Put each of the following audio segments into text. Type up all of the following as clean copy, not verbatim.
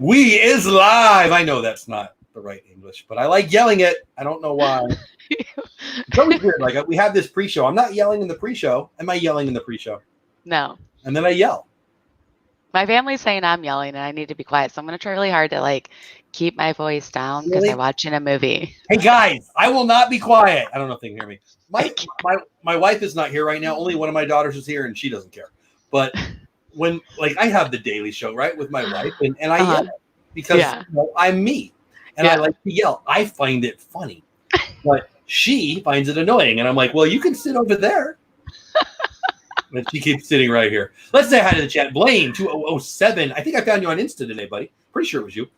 We is live. I know that's not the right English, but I like yelling it. I don't know why. It's always weird. Like we have this pre-show. I'm not yelling in the pre-show. Am I yelling in the pre-show? No. And then I yell. My family's saying I'm yelling and I need to be quiet. So I'm going to try really hard to like keep my voice down because Really? I'm watching a movie. Hey guys, I will not be quiet. I don't know if they can hear me. My wife is not here right now. Only one of my daughters is here and she doesn't care. But when like I have the Daily Show, right, with my wife and I yell because I'm me. And I like to yell. I find it funny. But she finds it annoying. And I'm like, well, you can sit over there. And she keeps sitting right here. Let's say hi to the chat. Blaine 2007. I think I found you on Insta today, buddy. Pretty sure it was you.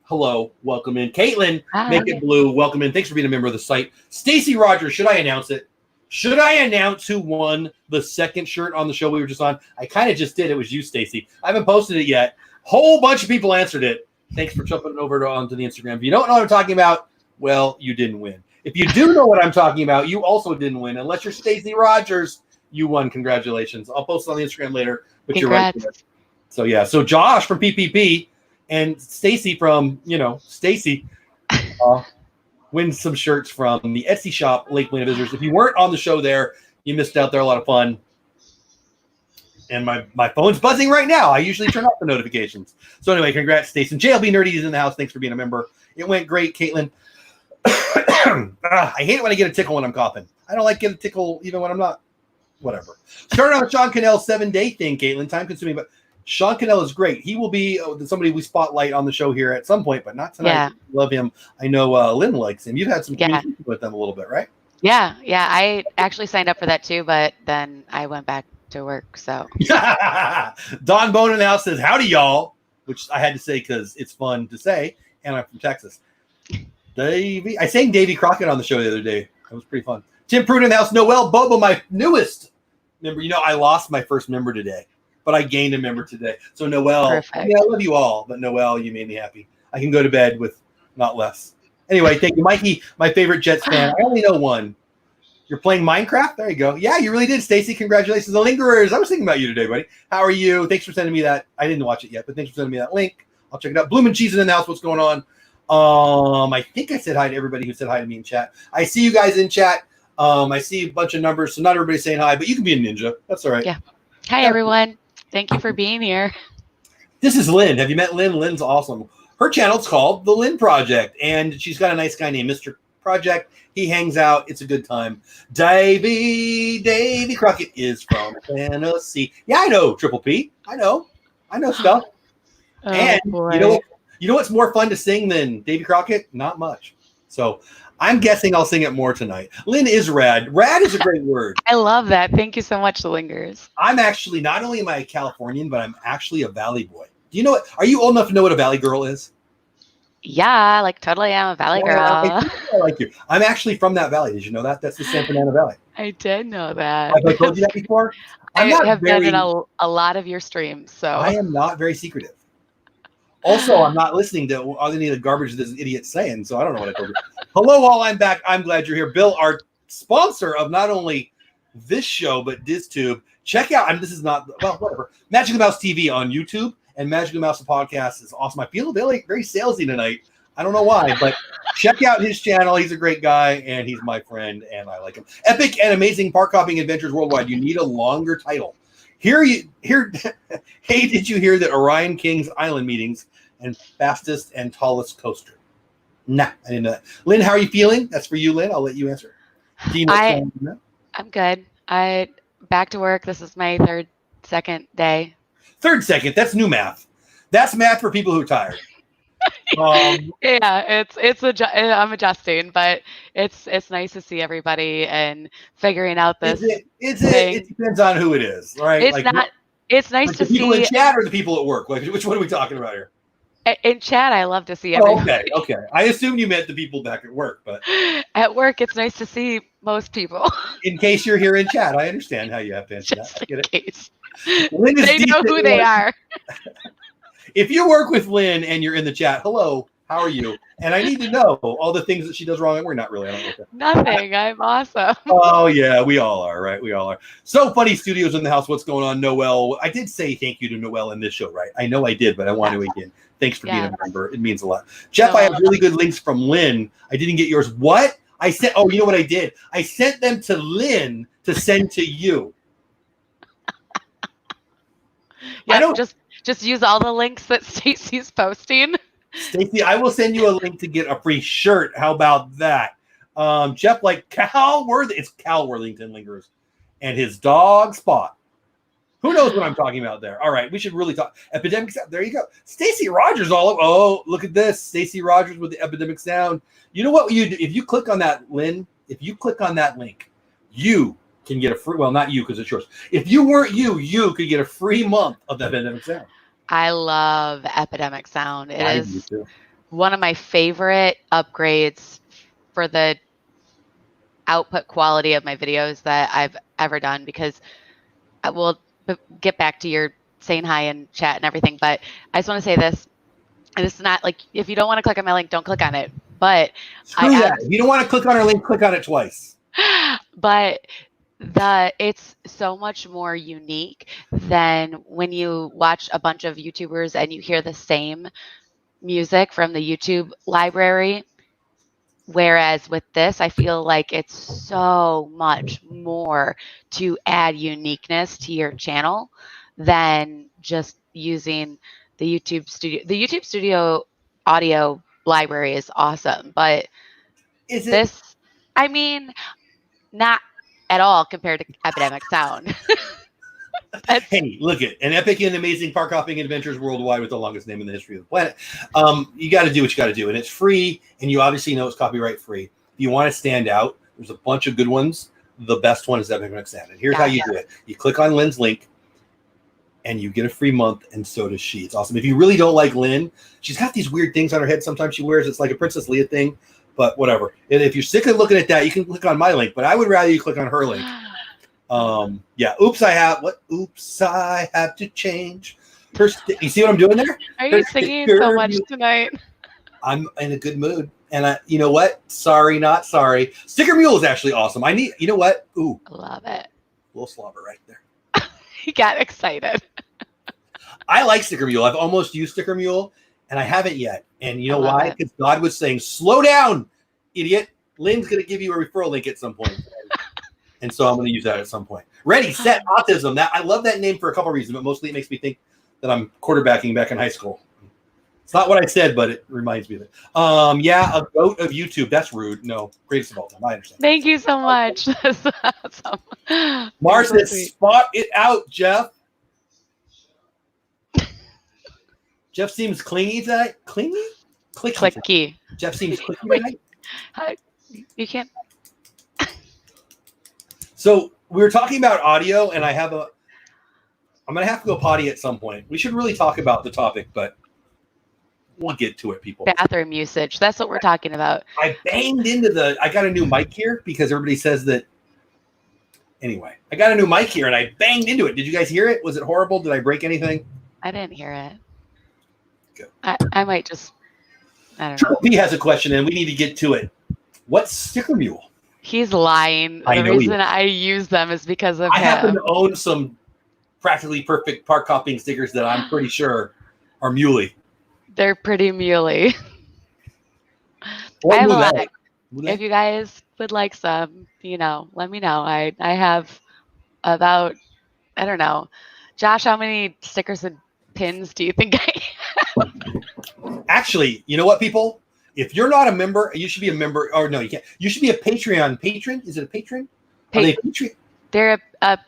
Hello, welcome in. Caitlin, Make It Blue, welcome in. Thanks for being a member of the site. Stacy Rogers, should I announce it? Should I announce who won the second shirt on the show we were just on? I kind of just did. It was you, Stacy. I haven't posted it yet. Whole bunch of people answered it. Thanks for jumping over onto the Instagram. If you don't know what I'm talking about, well, you didn't win. If you do know what I'm talking about, you also didn't win. Unless you're Stacy Rogers, you won. Congratulations. I'll post it on the Instagram later, but Congrats. You're right there. So, yeah. So, Josh from PPP and Stacy from, Stacy wins some shirts from the Etsy shop, Lake Lena Visitors. If you weren't on the show there, you missed out. They're a lot of fun. And my phone's buzzing right now. I usually turn off the notifications. So, anyway, congrats, Stacy. JLB Nerdy is in the house. Thanks for being a member. It went great, Caitlin. I hate it when I get a tickle when I'm coughing. I don't like getting a tickle even when I'm not. Whatever. Starting on the Sean Cannell 7-day thing, Caitlin. Time consuming, but Sean Cannell is great. He will be somebody we spotlight on the show here at some point, but not tonight. Yeah. Love him. I know Lynn likes him. You've had some communication with them a little bit, right? Yeah. I actually signed up for that too, but then I went back to work. So Don Bone in the house says, howdy, y'all, which I had to say because it's fun to say, and I'm from Texas. I sang Davy Crockett on the show the other day. That was pretty fun. Tim Pruden in the house. Noel Bobo, my newest member. I lost my first member today, but I gained a member today. So Noel, I love you all, but Noel, you made me happy. I can go to bed with not less. Anyway, thank you, Mikey, my favorite Jets fan. I only know one. You're playing Minecraft? There you go. Yeah, you really did, Stacy. Congratulations. The Lingerers. I was thinking about you today, buddy. How are you? Thanks for sending me that. I didn't watch it yet, but thanks for sending me that link. I'll check it out. Bloom and Cheese in the house. What's going on? I think I said hi to everybody who said hi to me in chat. I see you guys in chat. I see a bunch of numbers, so not everybody's saying hi, but you can be a ninja. That's all right. Yeah. Hi, everyone. Thank you for being here. This is Lynn. Have you met Lynn? Lynn's awesome. Her channel's called The Lynn Project, and she's got a nice guy named Mr. Project. He hangs out. It's a good time. Davy Crockett is from Tennessee. Yeah, I know, Triple P. I know stuff. And boy. You know what's more fun to sing than Davy Crockett? Not much. So I'm guessing I'll sing it more tonight. Lynn is rad. Rad is a great word. I love that. Thank you so much, The Lingers. I'm actually, not only am I a Californian, but I'm actually a Valley boy. Do you know what? Are you old enough to know what a Valley girl is? Yeah, like totally am a Valley girl. I like you. I'm actually from that valley. Did you know that? That's the San Fernando Valley. I did know that. Have I told you that before? I have been in a lot of your streams. So I am not very secretive. Also, I'm not listening to any of the garbage this idiot's saying, so I don't know what I told you. Hello, all. I'm back. I'm glad you're here. Bill, our sponsor of not only this show, but DizTube. Check out, this is not, well, whatever. Magic the Mouse TV on YouTube and Magic the Mouse the podcast is awesome. I feel very salesy tonight. I don't know why, but check out his channel. He's a great guy, and he's my friend, and I like him. Epic and Amazing Park Hopping Adventures Worldwide. You need a longer title. Hey, did you hear that Orion King's Island meetings and fastest and tallest coaster? Nah, I didn't know that. Lynn, how are you feeling? That's for you, Lynn. I'll let you answer. Do you know I'm good. Back to work. This is my second day. Second. That's new math. That's math for people who are tired. Yeah, I'm adjusting, but it's nice to see everybody and figuring out this. It depends on who it is, right? It's nice to see the people in chat or the people at work. Like, which one are we talking about here? In chat, I love to see everybody. Okay. I assume you meant the people back at work, but at work, it's nice to see most people. In case you're here in chat, I understand how you have to answer that. I get it. Case. They know who they are. If you work with Lynn and you're in the chat, hello, How are you? And I need to know all the things that she does wrong. And we're not really. I don't like that. Nothing. I'm awesome. Oh, yeah, we all are, right? We all are. So Funny Studios in the house. What's going on, Noelle? I did say thank you to Noelle in this show, right? I know I did, but I want to again. Thanks for being a member. It means a lot. Jeff, I have really good links from Lynn. I didn't get yours. What? I sent, oh, you know what I did? I sent them to Lynn to send to you. Yeah, just use all the links that Stacy's posting. Stacy, I will send you a link to get a free shirt. How about that? Jeff, like Cal Worthington. It's Cal Worthington lingers. And his dog Spot. Who knows what I'm talking about there? All right, we should really talk. Epidemic Sound. There you go. Stacy Rogers all over. Oh, look at this. Stacy Rogers with the Epidemic Sound. You know what you do? If you click on that, Lynn, if you click on that link, you can get a free, well, not you because it's yours. If you weren't you could get a free month of the Epidemic Sound. I love Epidemic Sound. It is one of my favorite upgrades for the output quality of my videos that I've ever done, because I will get back to your saying hi and chat and everything, but I just want to say this, and this is not like, if you don't want to click on my link, don't click on it, but if you don't want to click on our link, click on it twice. But it's so much more unique than when you watch a bunch of YouTubers and you hear the same music from the YouTube library. Whereas with this, I feel like it's so much more to add uniqueness to your channel than just using the YouTube Studio. The YouTube Studio audio library is awesome, but I mean, not at all compared to Epidemic Sound. Hey, look at an epic and amazing park hopping adventures worldwide with the longest name in the history of the planet. You got to do what you got to do, and it's free, and you obviously know it's copyright free. If you want to stand out, there's a bunch of good ones. The best one is Epidemic Sound, and here's how you do it. You click on Lynn's link, and you get a free month, and so does she. It's awesome. If you really don't like Lynn, she's got these weird things on her head sometimes she wears. It's like a Princess Leia thing, but whatever. And if you're sick of looking at that, you can click on my link, but I would rather you click on her link. Oops, I have to change. You see what I'm doing there? Are you singing so much tonight? I'm in a good mood. And you know what? Sorry, not sorry. Sticker Mule is actually awesome. You know what? Ooh. I love it. A little slobber right there. He got excited. I like Sticker Mule. I've almost used Sticker Mule, and I haven't yet. And you know why? Because God was saying, slow down, idiot. Lynn's going to give you a referral link at some point. And so I'm going to use that at some point. Ready, Set, Autism. I love that name for a couple of reasons, but mostly it makes me think that I'm quarterbacking back in high school. It's not what I said, but it reminds me of it. A goat of YouTube. That's rude. No, greatest of all time. I understand. Thank you so much. That's awesome. Mars says, spot it out, Jeff. Jeff seems clingy tonight. Clingy? Clicky. Jeff seems clicky tonight. You can't. So we were talking about audio, and I'm going to have to go potty at some point. We should really talk about the topic, but we'll get to it, people. Bathroom usage. That's what we're talking about. I banged into I got a new mic here because everybody says that. Anyway, I got a new mic here, and I banged into it. Did you guys hear it? Was it horrible? Did I break anything? I didn't hear it. Good. I might just, I don't know. Triple P has a question, and we need to get to it. What's Sticker Mule? He's lying. The reason I use them is because of him. I happen to own some practically perfect park hopping stickers that I'm pretty sure are muley. They're pretty muley. I have a lot. If you guys would like some, let me know. I have about, I don't know. Josh, how many stickers and pins do you think I have? Actually, you know what, people? If you're not a member, you should be a member. Or no, you can't. You should be a Patreon patron. Is it a patron? Are they Patreon? They're a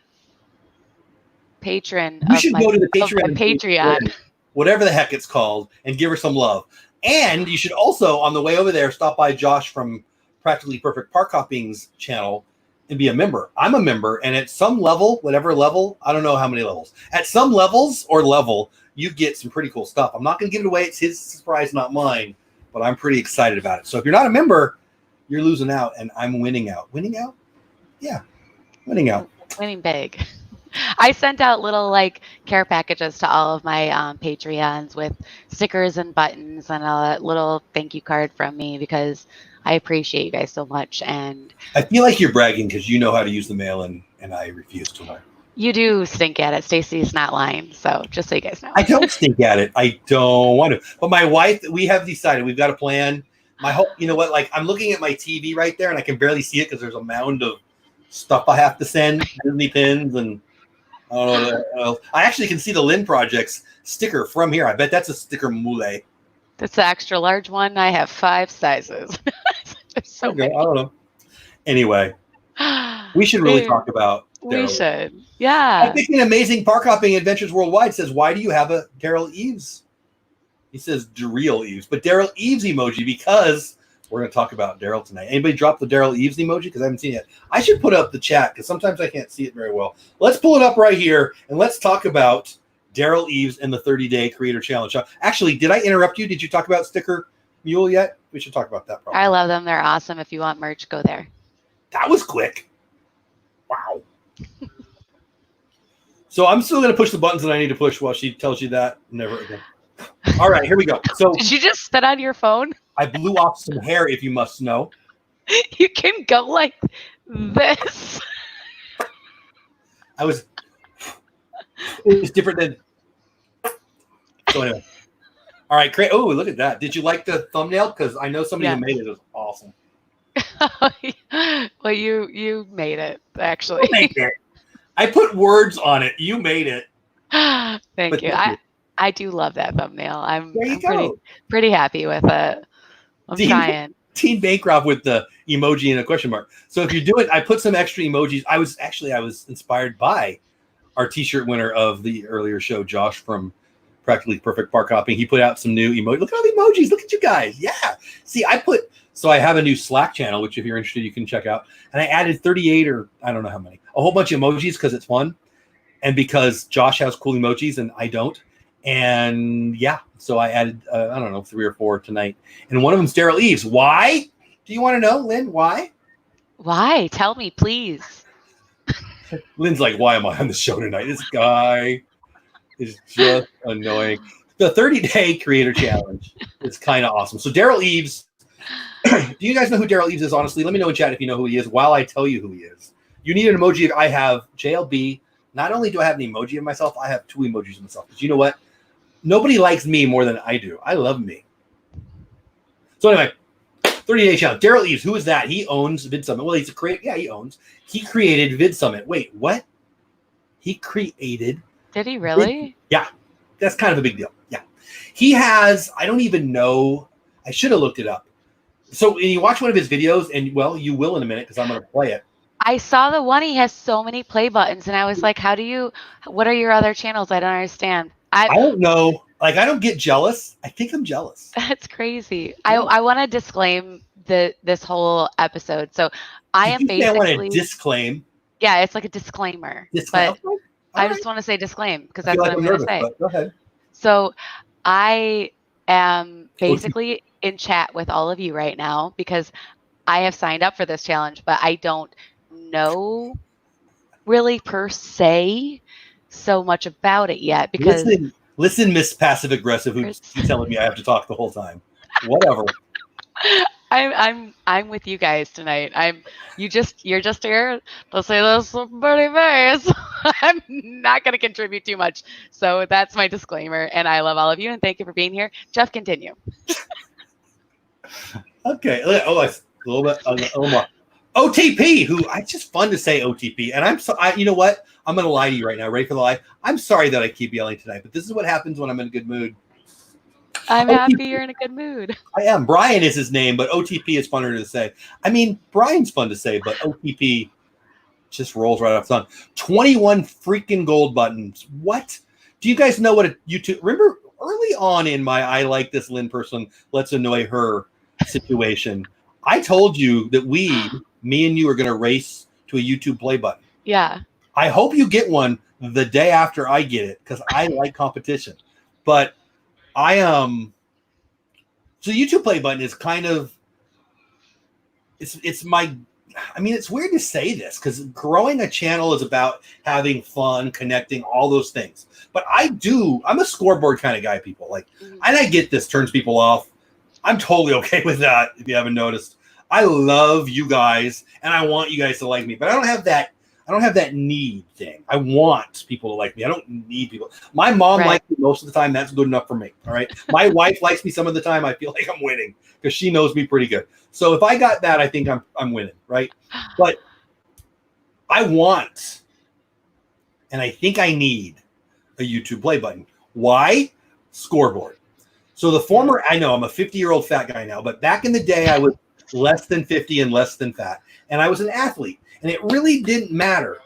patron. You should go to the Patreon. Whatever the heck it's called, and give her some love. And you should also, on the way over there, stop by Josh from Practically Perfect Park Hopping's channel and be a member. I'm a member, and at some level, whatever level, I don't know how many levels. At some levels or level, you get some pretty cool stuff. I'm not going to give it away. It's his surprise, not mine. But I'm pretty excited about it. So if you're not a member, you're losing out, and I'm winning out. Winning out? Yeah, winning out. Winning big. I sent out little like care packages to all of my Patreons with stickers and buttons and a little thank you card from me because I appreciate you guys so much. And I feel like you're bragging because you know how to use the mail, and I refuse to learn. you do stink at it. Stacy's not lying. So just so you guys know. I don't stink at it. I don't want to. But my wife, we have decided we've got a plan. My whole, you know what? Like I'm looking at my TV right there, and I can barely see it because there's a mound of stuff I have to send, Disney pins, and I don't know what else. I actually can see the Lynn Project's sticker from here. I bet that's a sticker mule. That's the extra large one. I have 5 sizes. So Okay, I don't know. Anyway, we should really talk about We Derral. should. Yeah. Epic and Amazing Park Hopping Adventures Worldwide says, why do you have a Derral Eves? He says Derral Eves, but Derral Eves emoji because we're going to talk about Derral tonight. Anybody drop the Derral Eves emoji? Because I haven't seen it yet. I should put up the chat because sometimes I can't see it very well. Let's pull it up right here and let's talk about Derral Eves and the 30-day Creator Challenge. Actually, did I interrupt you? Did you talk about Sticker Mule yet? We should talk about that probably. I love them. They're awesome. If you want merch, go there. That was quick. Wow. So I'm still going to push the buttons that I need to push while she tells you that. Never again. All right, here we go. So did you just spit on your phone? I blew off some hair, if you must know. You can go like this. It was different than. So anyway. All right, great. Oh, look at that. Did you like the thumbnail? Because I know somebody who made it is awesome. Well, you made it, actually. I put words on it. You made it. Thank you. I do love that thumbnail. I'm go. pretty happy with it. I'm trying. Teen Bancroft with the emoji and a question mark. So if you do it, I put some extra emojis. I was inspired by our T-shirt winner of the earlier show, Josh from Practically Perfect Park Hopping. He put out some new emojis. Look at all the emojis. Look at you guys. Yeah. See, so I have a new Slack channel, which if you're interested, you can check out. And I added 38 or I don't know how many, a whole bunch of emojis because it's fun. And because Josh has cool emojis and I don't. And yeah, so I added, I don't know, 3 or 4 tonight. And one of them's Derral Eves. Why? Do you want to know, Lynn? Why? Why? Tell me, please. Lynn's like, why am I on the show tonight? This guy is just annoying. The 30-day Creator Challenge is kind of awesome. So Derral Eves, do you guys know who Derral Eves is, honestly? Let me know in chat if you know who he is while I tell you who he is. You need an emoji. I have JLB. Not only do I have an emoji of myself, I have 2 emojis of myself. Because you know what? Nobody likes me more than I do. I love me. So anyway, 30-day challenge. Derral Eves, who is that? He owns VidSummit. Well, he's a creator. Yeah, he owns. He created VidSummit. Wait, what? He created. Did he really? Yeah, that's kind of a big deal. Yeah, he has. I don't even know. I should have looked it up. So when you watch one of his videos, and well, you will in a minute because I'm going to play it. I saw the one. He has so many play buttons, and I was like, what are your other channels? I don't understand. I don't know. Like, I don't get jealous. I think I'm jealous. That's crazy. Yeah. I want to disclaim this whole episode. So I am basically. I want to disclaim. Yeah, it's like a disclaimer. But I just want to say disclaim because that's what I'm going to say. Go ahead. So I am basically in chat with all of you right now because I have signed up for this challenge, but I don't know really per se so much about it yet because listen, Miss Passive Aggressive, who's telling me I have to talk the whole time. Whatever. I'm with you guys tonight. You're just here to say this pretty face. I'm not going to contribute too much. So that's my disclaimer. And I love all of you and thank you for being here. Jeff, continue. Okay. A little more. OTP, who it's just fun to say OTP. And you know what? I'm going to lie to you right now. Ready for the lie? I'm sorry that I keep yelling tonight, but this is what happens when I'm in a good mood. I'm happy you're in a good mood. I am. Brian is his name, but OTP is funner to say. I mean, Brian's fun to say, but OTP just rolls right off the tongue. 21 freaking gold buttons. What? Do you guys know what a YouTube... Remember early on in my I like this Lynn person, let's annoy her situation, I told you that me and you are going to race to a YouTube play button. Yeah. I hope you get one the day after I get it because I like competition. But so the YouTube play button is kind of it's my I mean, it's weird to say this because growing a channel is about having fun, connecting, all those things. But I'm a scoreboard kind of guy, people. Like, and I get this turns people off. I'm totally okay with that, if you haven't noticed. I love you guys, and I want you guys to like me, but I don't have that need thing. I want people to like me. I don't need people. My mom likes me most of the time. That's good enough for me. All right. My wife likes me some of the time. I feel like I'm winning because she knows me pretty good. So if I got that, I think I'm winning. Right. But I want, and I think I need a YouTube play button. Why? Scoreboard. So I know I'm a 50-year-old fat guy now, but back in the day, I was less than 50 and less than fat. And I was an athlete. And it really didn't matter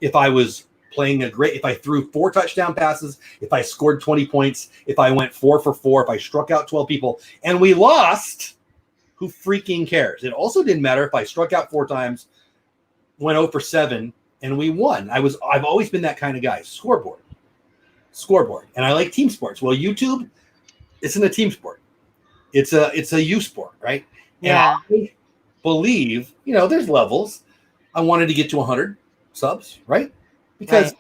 if I was playing if I threw 4 touchdown passes, if I scored 20 points, if I went 4 for 4, if I struck out 12 people, and we lost, who freaking cares? It also didn't matter if I struck out 4 times, went 0 for 7, and we won. I've always been that kind of guy. Scoreboard. And I like team sports. Well, YouTube isn't a team sport. It's a youth sport, right? Yeah. And I believe, there's levels. I wanted to get to 100 subs, right? Because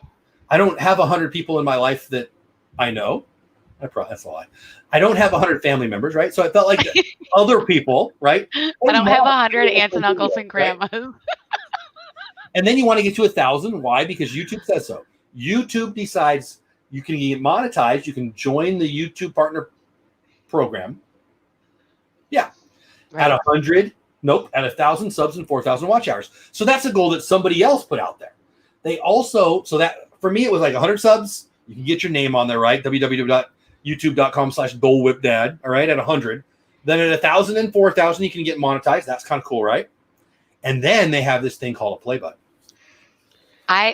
I don't have 100 people in my life that I know. That's a lie. I don't have 100 family members, right? So I felt like other people, right? I don't have 100 aunts and uncles and grandmas. Right? And then you want to get to 1,000. Why? Because YouTube says so. YouTube decides you can get monetized. You can join the YouTube partner program. Yeah. At 100. Nope, at 1,000 subs and 4,000 watch hours. So that's a goal that somebody else put out there. They also, so that for me, it was like 100 subs. You can get your name on there, right? www.youtube.com/dolewhipdad. All right, at 100. Then at 1,000 and 4,000, you can get monetized. That's kind of cool, right? And then they have this thing called a play button.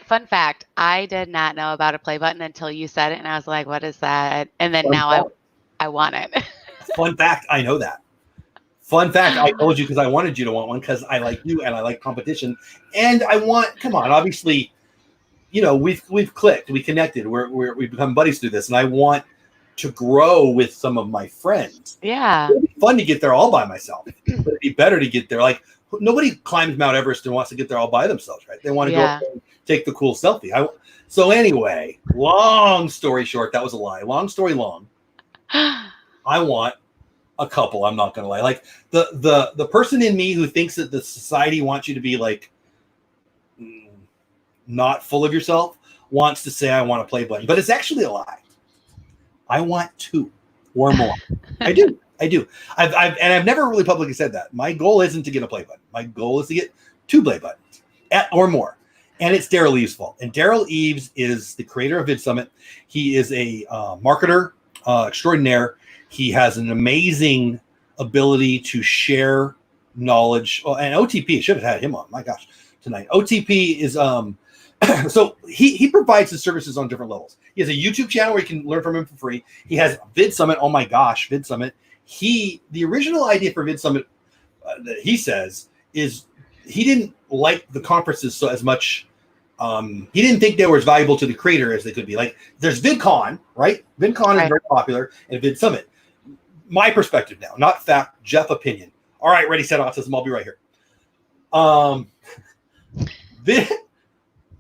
Fun fact, I did not know about a play button until you said it, and I was like, what is that? And then I want it. Fun fact, I know that. Fun fact, I told you because I wanted you to want one because I like you and I like competition. And come on, obviously, we've clicked, we connected, we've become buddies through this. And I want to grow with some of my friends. Yeah. It'd be fun to get there all by myself, but it'd be better to get there. Like, nobody climbs Mount Everest and wants to get there all by themselves, right? They want to go and take the cool selfie. So anyway, long story short, that was a lie. Long story long, I want a couple. I'm not gonna lie. Like the person in me who thinks that the society wants you to be like not full of yourself wants to say I want to play button, but it's actually a lie. I want 2 or more. I do. I've never really publicly said that. My goal isn't to get a play button. My goal is to get 2 play buttons or more. And it's Derral Eves' fault. And Derral Eves is the creator of VidSummit. He is a marketer extraordinaire. He has an amazing ability to share knowledge. Oh, and OTP, should have had him on. My gosh, tonight. OTP is so he provides his services on different levels. He has a YouTube channel where you can learn from him for free. He has VidSummit. Oh my gosh, VidSummit. The original idea for VidSummit that he says is he didn't like the conferences so as much. He didn't think they were as valuable to the creator as they could be. Like, there's VidCon, right? VidCon is very popular, and VidSummit. My perspective now, not fact, Jeff opinion. All right, ready, set, autism. I'll be right here.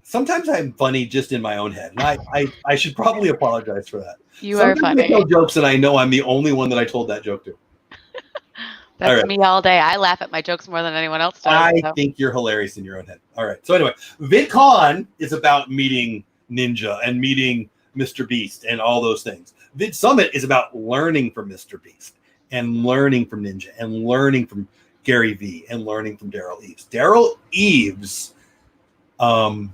Sometimes I'm funny just in my own head, and I should probably apologize for that. You are funny. I tell jokes, and I know I'm the only one that I told that joke to. That's me all day. I laugh at my jokes more than anyone else does. I think you're hilarious in your own head. All right. So anyway, VidCon is about meeting Ninja and meeting Mr. Beast and all those things. VidSummit is about learning from Mr. Beast and learning from Ninja and learning from Gary Vee and learning from Derral Eves. Derral Eves, I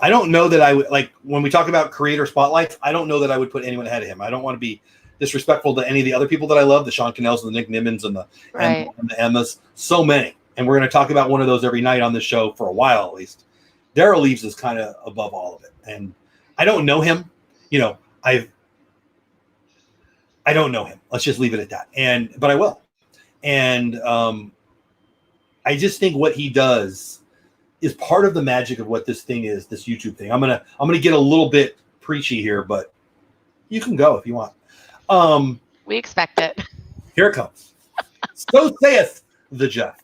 don't know that I would, like, when we talk about creator spotlights, I don't know that I would put anyone ahead of him. I don't want to be disrespectful to any of the other people that I love, the Sean Cannells and the Nick Nimmons and the Emmas, so many. And we're going to talk about one of those every night on this show for a while, at least. Derral Eves is kind of above all of it. And I don't know him. I don't know him. Let's just leave it at that. But I will. And I just think what he does is part of the magic of what this thing is, this YouTube thing. I'm gonna get a little bit preachy here, but you can go if you want. We expect it. Here it comes. So saith the Jeff.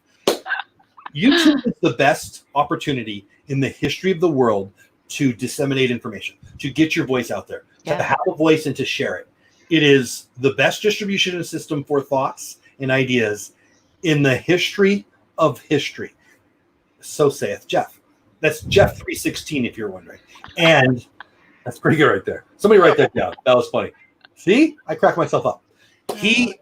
YouTube is the best opportunity in the history of the world to disseminate information, to get your voice out there, to have a voice and to share it. It is the best distribution system for thoughts and ideas in the history of history. So saith Jeff. That's Jeff 316, if you're wondering. And that's pretty good right there. Somebody write that down. That was funny. See? I cracked myself up. He,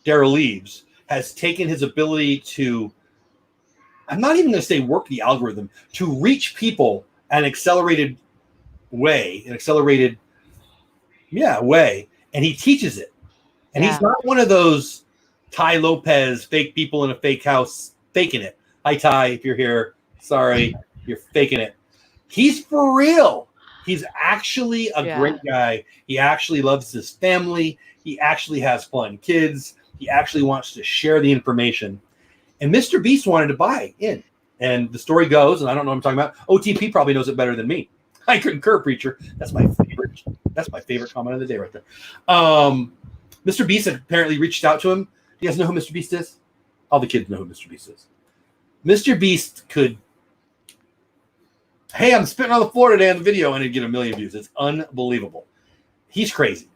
Derral Eves, has taken his ability to, I'm not even going to say work the algorithm, to reach people at an accelerated way, way, and he teaches it. And he's not one of those Ty Lopez fake people in a fake house faking it. Hi, Ty, if you're here. Sorry, you're faking it. He's for real. He's actually a great guy. He actually loves his family. He actually has fun kids. He actually wants to share the information. And Mr. Beast wanted to buy in. And the story goes, and I don't know what I'm talking about. OTP probably knows it better than me. I concur, preacher. That's my favorite. That's my favorite comment of the day right there. Mr. Beast had apparently reached out to him. You guys know who Mr. Beast is? All the kids know who Mr. Beast is. Mr. Beast could, hey, I'm spitting on the floor today on the video, and it'd get 1 million views. It's unbelievable. He's crazy.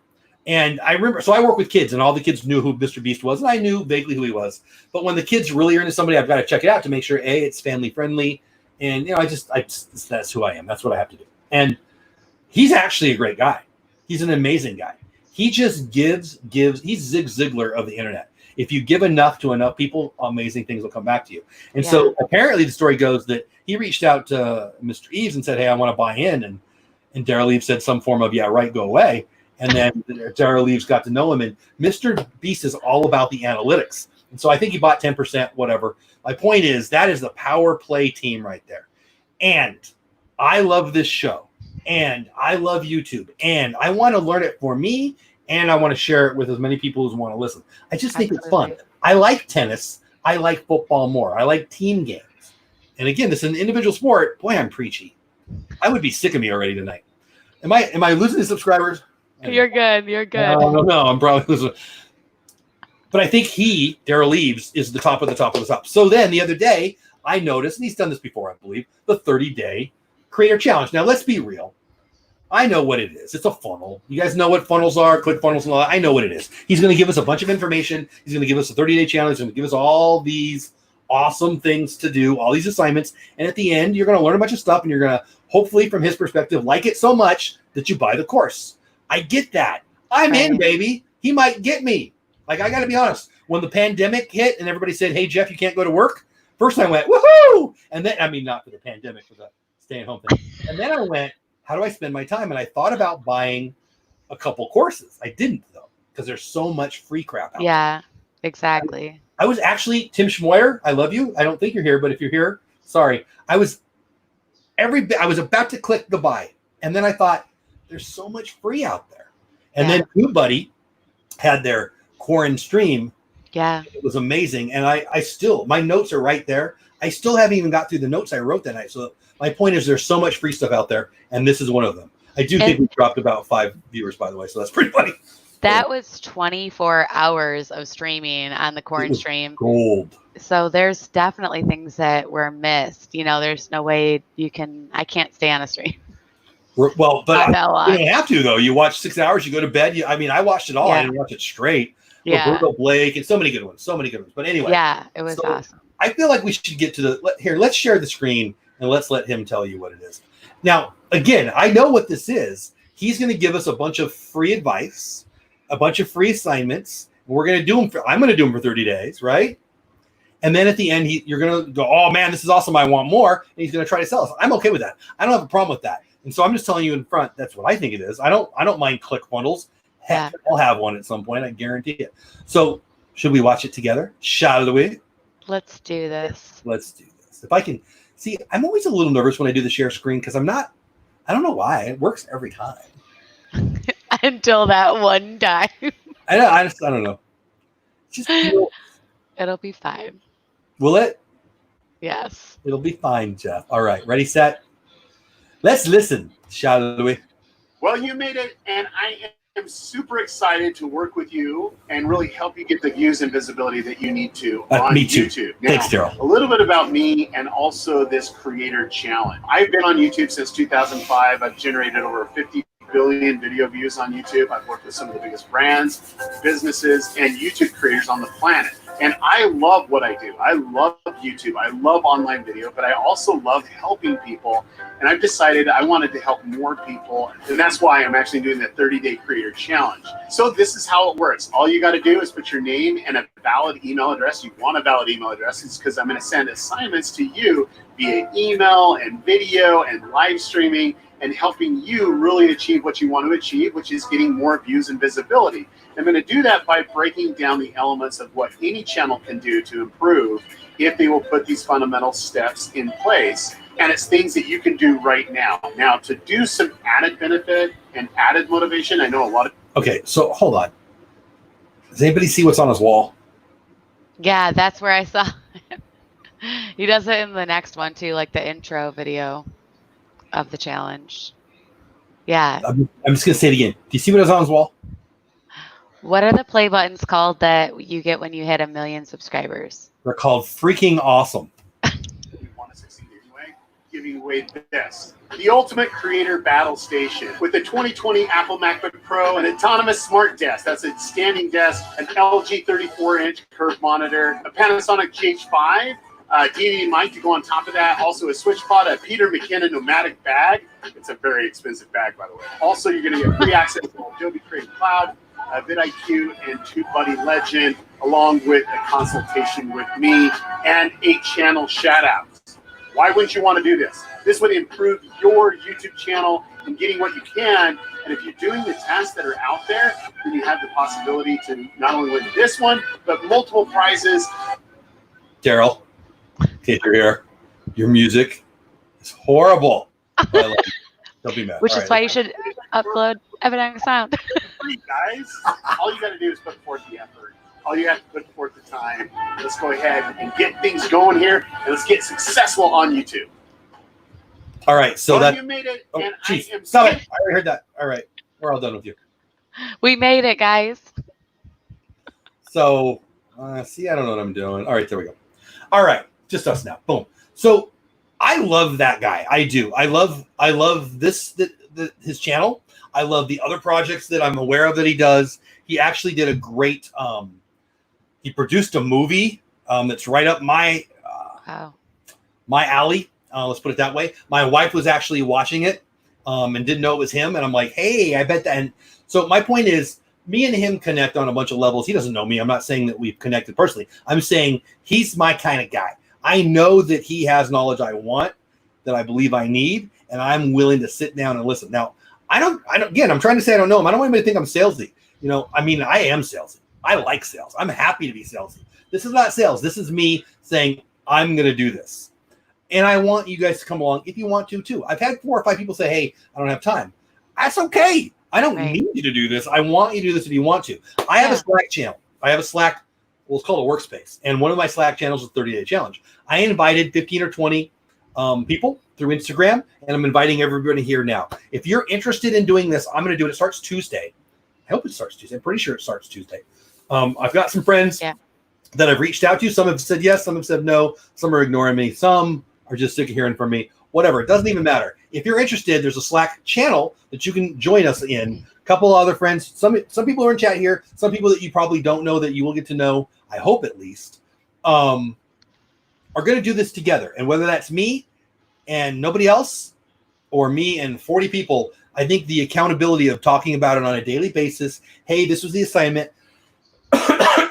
And I remember, so I work with kids, and all the kids knew who Mr. Beast was, and I knew vaguely who he was. But when the kids really are into somebody, I've got to check it out to make sure, A, it's family friendly. And, that's who I am. That's what I have to do. And he's actually a great guy. He's an amazing guy. He just gives. He's Zig Ziglar of the internet. If you give enough to enough people, amazing things will come back to you. And so apparently the story goes that he reached out to Mr. Eves and said, hey, I want to buy in. And Derral Eves said some form of, yeah, right, go away. And then Derral Eves got to know him. And Mr. Beast is all about the analytics. And so I think he bought 10%, whatever. My point is that is the power play team right there. And I love this show. And I love YouTube. And I want to learn it for me. And I want to share it with as many people as want to listen. I just think it's fun. I like tennis. I like football more. I like team games. And again, this is an individual sport. Boy, I'm preachy. I would be sick of me already tonight. Am I losing the subscribers? You're good. You're good. No, I'm probably losing. But I think Derral Eves, is the top of the top of the top. So then the other day, I noticed, and he's done this before, I believe, the 30-day creator challenge. Now, let's be real. I know what it is. It's a funnel. You guys know what funnels are, click funnels and all that. I know what it is. He's going to give us a bunch of information. He's going to give us a 30-day challenge. He's going to give us all these awesome things to do, all these assignments. And at the end, you're going to learn a bunch of stuff, and you're going to, hopefully, from his perspective, like it so much that you buy the course. I get that. I'm in, baby. He might get me. Like, I got to be honest. When the pandemic hit and everybody said, hey, Jeff, you can't go to work, first I went, woohoo! And then, not for the pandemic, for the stay-at-home thing. And then I went, how do I spend my time? And I thought about buying a couple courses. I didn't, though, because there's so much free crap out there. Yeah, exactly. I was actually, Tim Schmoyer, I love you. I don't think you're here, but if you're here, sorry. I was about to click the buy. And then I thought, there's so much free out there. And then TubeBuddy had their quarantine stream. Yeah. It was amazing. And I still, my notes are right there. I still haven't even got through the notes I wrote that night. So my point is there's so much free stuff out there, and this is one of them. I do think we dropped about 5 viewers, by the way, so that's pretty funny. That was 24 hours of streaming on the quarantine stream. Gold. So there's definitely things that were missed. There's no way I can't stay on a stream. Well, but you don't have to, though. You watch 6 hours, you go to bed. I watched it all. I didn't watch it straight. Roberto Blake and so many good ones. But anyway. Yeah, it was awesome. I feel like we should get to let's share the screen and let's let him tell you what it is. Now, again, I know what this is. He's going to give us a bunch of free advice, a bunch of free assignments. We're going to do them I'm going to do them for 30 days, right? And then at the end, you're going to go, oh, man, this is awesome. I want more. And he's going to try to sell us. I'm okay with that. I don't have a problem with that. And so I'm just telling you in front, that's what I think it is. I don't mind click funnels. Heck, I'll have one at some point. I guarantee it. So should we watch it together? Shall we? Let's do this. Let's do this. If I can see, I'm always a little nervous when I do the share screen because I don't know why. It works every time. Until that one time. I don't know. Just it'll be fine. Will it? Yes. It'll be fine, Jeff. All right. Ready, set. Let's listen, shall we? Well, you made it, and I I'm super excited to work with you and really help you get the views and visibility that you need to on me too. YouTube. Now, Thanks, Derral. A little bit about me and also this creator challenge. I've been on YouTube since 2005. I've generated over 50 billion video views on YouTube. I've worked with some of the biggest brands, businesses, and YouTube creators on the planet. And I love what I do. I love YouTube. I love online video, but I also love helping people. And I've decided I wanted to help more people. And that's why I'm actually doing the 30-day creator challenge. So this is how it works. All you got to do is put your name and a valid email address. You want a valid email address. It's because I'm going to send assignments to you via email and video and live streaming and helping you really achieve what you want to achieve, which is getting more views and visibility. I'm going to do that by breaking down the elements of what any channel can do to improve if they will put these fundamental steps in place. And it's things that you can do right now. Now, to do some added benefit and added motivation, I know a lot of... Okay, so hold on. Does anybody see what's on his wall? Yeah, that's where I saw him. He does it in the next one too, like the intro video of the challenge. Yeah. I'm just going to say it again. Do you see what is on his wall? What are the play buttons called that you get when you hit 1 million subscribers? They're called freaking awesome. You want to succeed anyway? Giving away this. The Ultimate Creator Battle Station with the 2020 Apple MacBook Pro, an autonomous smart desk. That's a standing desk, an LG 34-inch curved monitor, a Panasonic GH5, DVD mic to go on top of that. Also a switch pod, a Peter McKinnon nomadic bag. It's a very expensive bag, by the way. Also, you're going to get free access to Adobe Creative Cloud, vidIQ, and TubeBuddy Legend, along with a consultation with me and 8-channel shout-outs. Why wouldn't you want to do this? This would improve your YouTube channel and getting what you can. And if you're doing the tests that are out there, then you have the possibility to not only win this one, but multiple prizes. Derral, in case you're here, your music is horrible. Don't be mad. Which is why you should upload Evident Sound. Free, guys. All you got to do is put forth the effort. All you have to put forth the time. Let's go ahead and get things going here, and let's get successful on YouTube. All right, so that you made it. Oh, and geez, I am stop it! I already heard that. All right, we're all done with you. We made it, guys. So, see, I don't know what I'm doing. All right, there we go. All right, just us now. Boom. So, I love that guy. I do. I love this his channel. I love the other projects that I'm aware of that he does. He actually did a great. He produced a movie that's right up my alley. Let's put it that way. My wife was actually watching it and didn't know it was him. And I'm like, hey, I bet that. And so my point is, me and him connect on a bunch of levels. He doesn't know me. I'm not saying that we've connected personally. I'm saying he's my kind of guy. I know that he has knowledge I want, that I believe I need, and I'm willing to sit down and listen. Now, again, I'm trying to say I don't know him. I don't want anybody to think I'm salesy. You know, I mean, I am salesy. I like sales. I'm happy to be salesy. This is not sales. This is me saying, I'm going to do this. And I want you guys to come along if you want to, too. I've had 4 or 5 people say, hey, I don't have time. That's okay. I don't need you to do this. I want you to do this if you want to. I have a Slack channel. I have a Slack, well, it's called a workspace. And one of my Slack channels is a 30-day challenge. I invited 15 or 20 people through Instagram, and I'm inviting everybody here now. If you're interested in doing this, I'm going to do it. It starts Tuesday. I hope it starts Tuesday. I'm pretty sure it starts Tuesday. I've got some friends that I've reached out to. Some have said yes. Some have said no. Some are ignoring me. Some are just sick of hearing from me. Whatever. It doesn't even matter. If you're interested, there's a Slack channel that you can join us in. A couple of other friends. Some people are in chat here. Some people that you probably don't know that you will get to know, I hope at least, are going to do this together. And whether that's me and nobody else or me and 40 people, I think the accountability of talking about it on a daily basis. Hey, this was the assignment.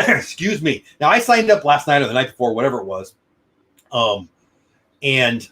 Excuse me. Now, I signed up last night or the night before, whatever it was. And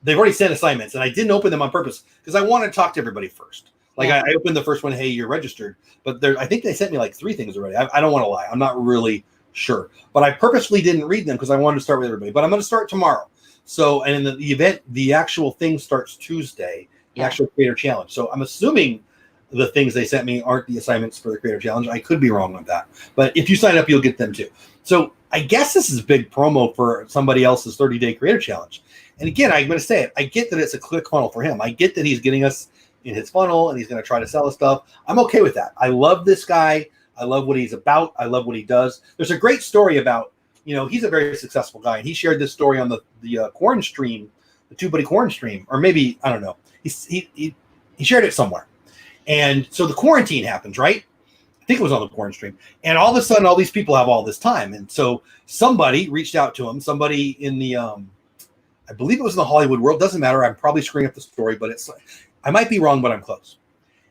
they've already sent assignments, and I didn't open them on purpose because I wanted to talk to everybody first. Like I opened the first one, hey, you're registered. But I think they sent me like 3 things already. I don't want to lie. I'm not really sure. But I purposely didn't read them because I wanted to start with everybody. But I'm going to start tomorrow. So, and in the event, the actual thing starts Tuesday, the actual Creator Challenge. So I'm assuming the things they sent me aren't the assignments for the Creator Challenge. I could be wrong on that. But if you sign up, you'll get them too. So I guess this is a big promo for somebody else's 30-day Creator Challenge. And again, I'm going to say it. I get that it's a click funnel for him. I get that he's getting us in his funnel and he's going to try to sell his stuff. I'm okay with that. I love this guy. I love what he's about. I love what he does. There's a great story about, he's a very successful guy, and he shared this story on the corn stream, the TubeBuddy corn stream, or maybe, I don't know. He shared it somewhere. And so the quarantine happens, right? I think it was on the corn stream. And all of a sudden, all these people have all this time. And so somebody reached out to him, somebody in the, I believe it was in the Hollywood world. Doesn't matter. I'm probably screwing up the story, but I might be wrong, but I'm close.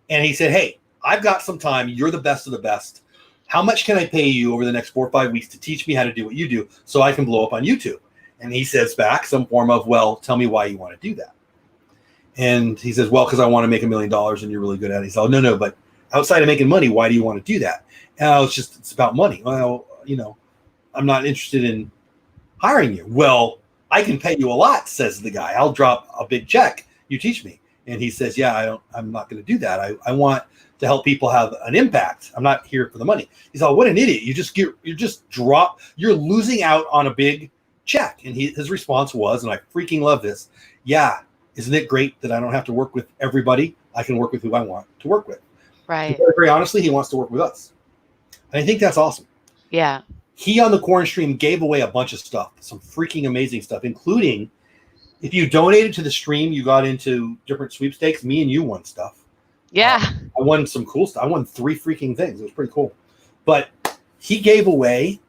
And he said, hey, I've got some time. You're the best of the best. How much can I pay you over the next 4 or 5 weeks to teach me how to do what you do so I can blow up on YouTube? And he says back some form of, well, tell me why you want to do that. And he says, well, because I want to make $1 million and you're really good at it. He said, oh, no, but outside of making money, why do you want to do that? And it's about money. Well, I'm not interested in hiring you. Well, I can pay you a lot, says the guy. I'll drop a big check. You teach me. And he says, yeah, I'm not going to do that. I want to help people have an impact. I'm not here for the money. He's like, what an idiot. You're losing out on a big check. And his response was, and I freaking love this. Yeah. Isn't it great that I don't have to work with everybody? I can work with who I want to work with. Right. Very honestly, he wants to work with us. And I think that's awesome. Yeah. He on the corn stream gave away a bunch of stuff, some freaking amazing stuff, including if you donated to the stream, you got into different sweepstakes. Me and you won stuff. Yeah. I won some cool stuff. I won 3 freaking things. It was pretty cool. But he gave away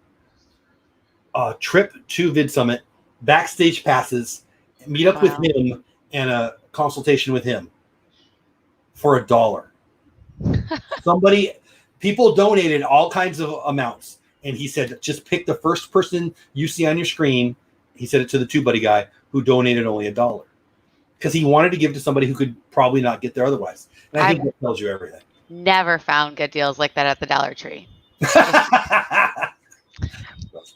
a trip to Vid Summit, backstage passes, meet up with him, and a consultation with him for $1. People donated all kinds of amounts. And he said, just pick the first person you see on your screen. He said it to the TubeBuddy guy who donated only $1. Because he wanted to give to somebody who could probably not get there otherwise. And I think that tells you everything. Never found good deals like that at the Dollar Tree.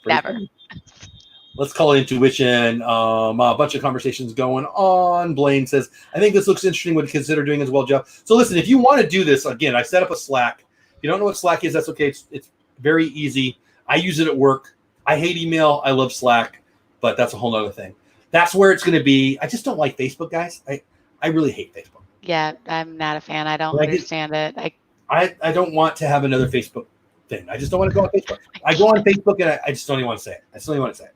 Never. Funny. Let's call it intuition. A bunch of conversations going on. Blaine says, I think this looks interesting. Would consider doing as well, Jeff. So listen, if you want to do this, again, I set up a Slack. If you don't know what Slack is, that's okay. It's very easy. I use it at work. I hate email. I love Slack, but that's a whole other thing. That's where it's going to be. I just don't like Facebook, guys. I really hate Facebook. Yeah, I'm not a fan. I don't understand it. I don't want to have another Facebook thing. I just don't want to go on Facebook. I go on Facebook and I just don't even want to say it. I still don't even want to say it.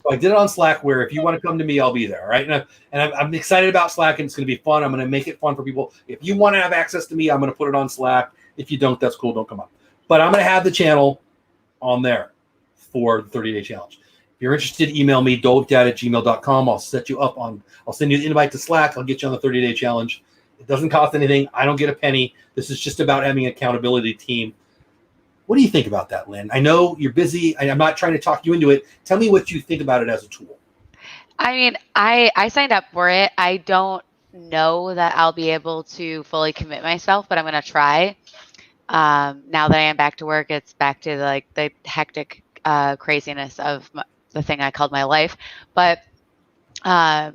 So I did it on Slack where if you want to come to me, I'll be there. All right. And I'm excited about Slack and it's going to be fun. I'm going to make it fun for people. If you want to have access to me, I'm going to put it on Slack. If you don't, that's cool. Don't come up. But I'm going to have the channel on there for the 30-day challenge. If you're interested, email me, dovedad@gmail.com. I'll set you up I'll send you the invite to Slack. I'll get you on the 30-day challenge. It doesn't cost anything. I don't get a penny. This is just about having an accountability team. What do you think about that, Lynn? I know you're busy. I'm not trying to talk you into it. Tell me what you think about it as a tool. I mean, I signed up for it. I don't know that I'll be able to fully commit myself, but I'm going to try. Now that I am back to work, it's back to the hectic craziness of the thing I called my life. But I'm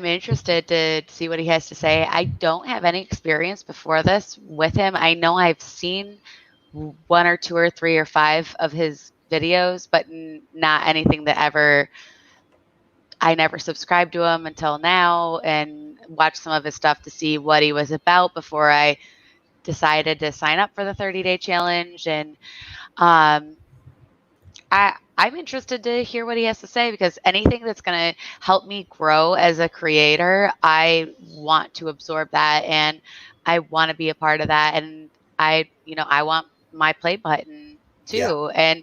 interested to see what he has to say. I don't have any experience before this with him. I know I've seen 1 or 2 or 3 or 5 of his videos, but not anything that I never subscribed to him until now and watched some of his stuff to see what he was about before I decided to sign up for the 30-day challenge. And I'm interested to hear what he has to say, because anything that's going to help me grow as a creator, I want to absorb that and I want to be a part of that. And I want my play button too. Yeah.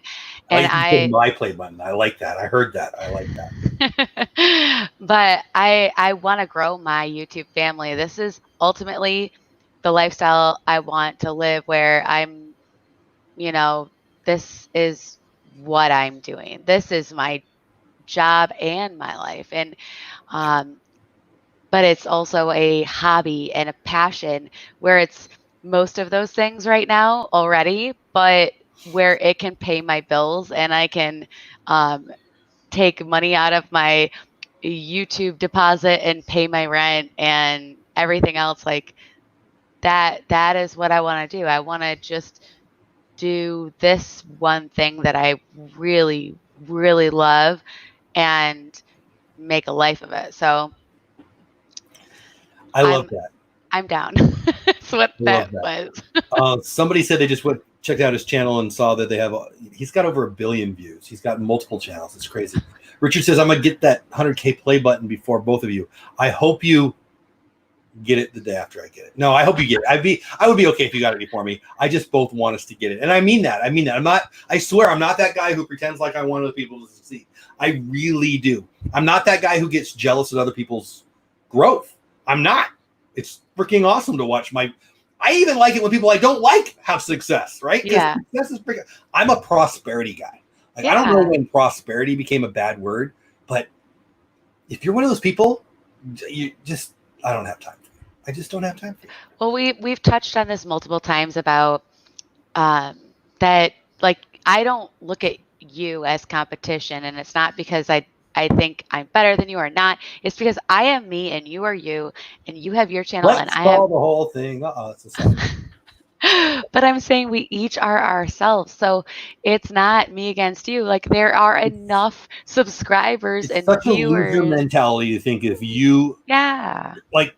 And my play button. I like that. I heard that. I like that. But I want to grow my YouTube family. This is ultimately the lifestyle I want to live, where I'm, this is what I'm doing. This is my job and my life. And, but it's also a hobby and a passion where it's most of those things right now already, but where it can pay my bills and I can, take money out of my YouTube deposit and pay my rent and everything else like that. That is what I want to do. I want to just do this one thing that I really, really love and make a life of it. So I love that. I'm down. That's what that was. Somebody said they just checked out his channel and saw that he's got over 1 billion views. He's got multiple channels. It's crazy. Richard says, I'm going to get that 100K play button before both of you. I hope you get it the day after I get it. No, I hope you get it. I would be okay if you got it before me. I just both want us to get it. And I mean that. I swear, I'm not that guy who pretends like I want other people to succeed. I really do. I'm not that guy who gets jealous of other people's growth. I'm not. It's freaking awesome to watch I even like it when people I don't like have success, right? Yeah. Success is freaking, I'm a prosperity guy. Like, I don't know when prosperity became a bad word, but if you're one of those people, I don't have time for you. I just don't have time for you. Well, we've touched on this multiple times about that, like, I don't look at you as competition, and it's not because I think I'm better than you or not. It's because I am me and you are you, and you have your channel. Let's call the whole thing. It's a song. But I'm saying we each are ourselves. So it's not me against you. Like, there are enough subscribers and such viewers. A loser mentality to think if you, like,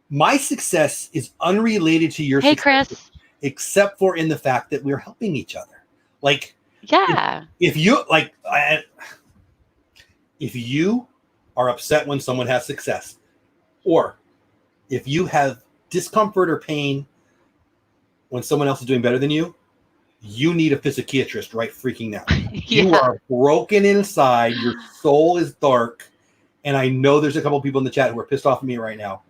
my success is unrelated to your success. Chris. Except for in the fact that we're helping each other. Like, if you like, if you are upset when someone has success, or if you have discomfort or pain when someone else is doing better than you, you need a psychiatrist right freaking now. You are broken inside. Your soul is dark. And I know there's a couple of people in the chat who are pissed off at me right now.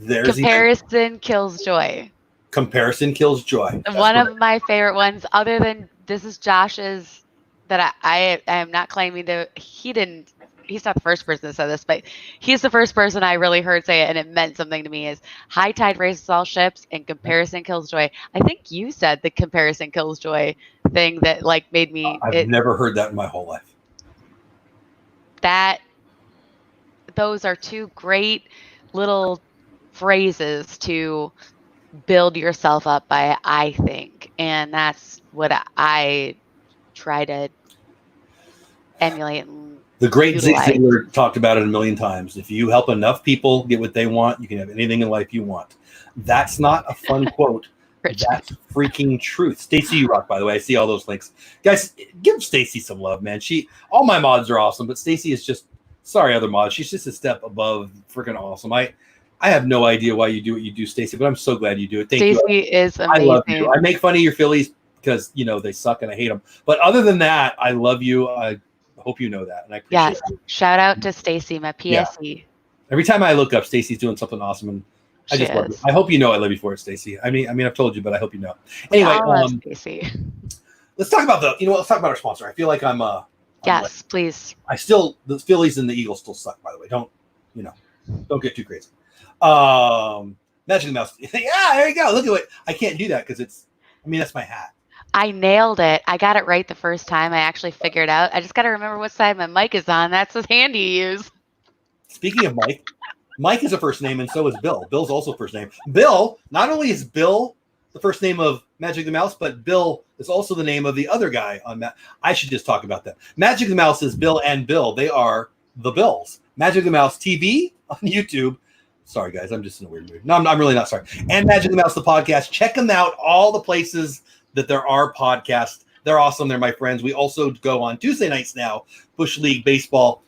Comparison kills joy. Comparison kills joy. One of my favorite ones, other than this is Josh's, that I am not claiming that he's not the first person that said this, but he's the first person I really heard say it, and it meant something to me, is high tide raises all ships and comparison kills joy. I think you said the comparison kills joy thing that, like, made me. I've never heard that in my whole life. Those are two great little phrases to build yourself up by, I think. And that's what I try to emulate. The great Zig Ziglar talked about it a million times. If you help enough people get what they want, you can have anything in life you want. That's not a fun quote. That's freaking truth. Stacy, you rock, by the way. I see all those links. Guys, give Stacy some love, man. All my mods are awesome, but Stacy is just, sorry, other mods, she's just a step above freaking awesome. I have no idea why you do what you do, Stacy, but I'm so glad you do it. Thank you. Stacy is amazing. I love you. I make fun of your Phillies because, they suck and I hate them. But other than that, I love you. I hope you know that. And I appreciate it. Shout out to Stacy, my PSE. Yeah. Every time I look up, Stacy's doing something awesome, and I just love you. I hope you know I love you for it, Stacy. I mean, I've told you, but I hope you know. Anyway, Stacy. Let's talk about let's talk about our sponsor. I feel like I'm yes, please. The Phillies and the Eagles still suck, by the way. Don't get too crazy. Magic the Mouse. Yeah, there you go. Look at it. I can't do that because that's my hat. I nailed it. I got it right the first time. I actually figured out. I just got to remember what side my mic is on. That's the hand you use. Speaking of Mike, Mike is a first name, and so is Bill. Bill's also first name. Bill, not only is Bill the first name of Magic the Mouse, but Bill is also the name of the other guy on that. I should just talk about that. Magic the Mouse is Bill and Bill. They are the Bills. Magic the Mouse TV on YouTube. Sorry, guys. I'm just in a weird mood. No, I'm really not sorry. And Magic the Mouse, the podcast. Check them out. All the places that there are podcasts. They're awesome. They're my friends. We also go on Tuesday nights now, Bush League Baseball.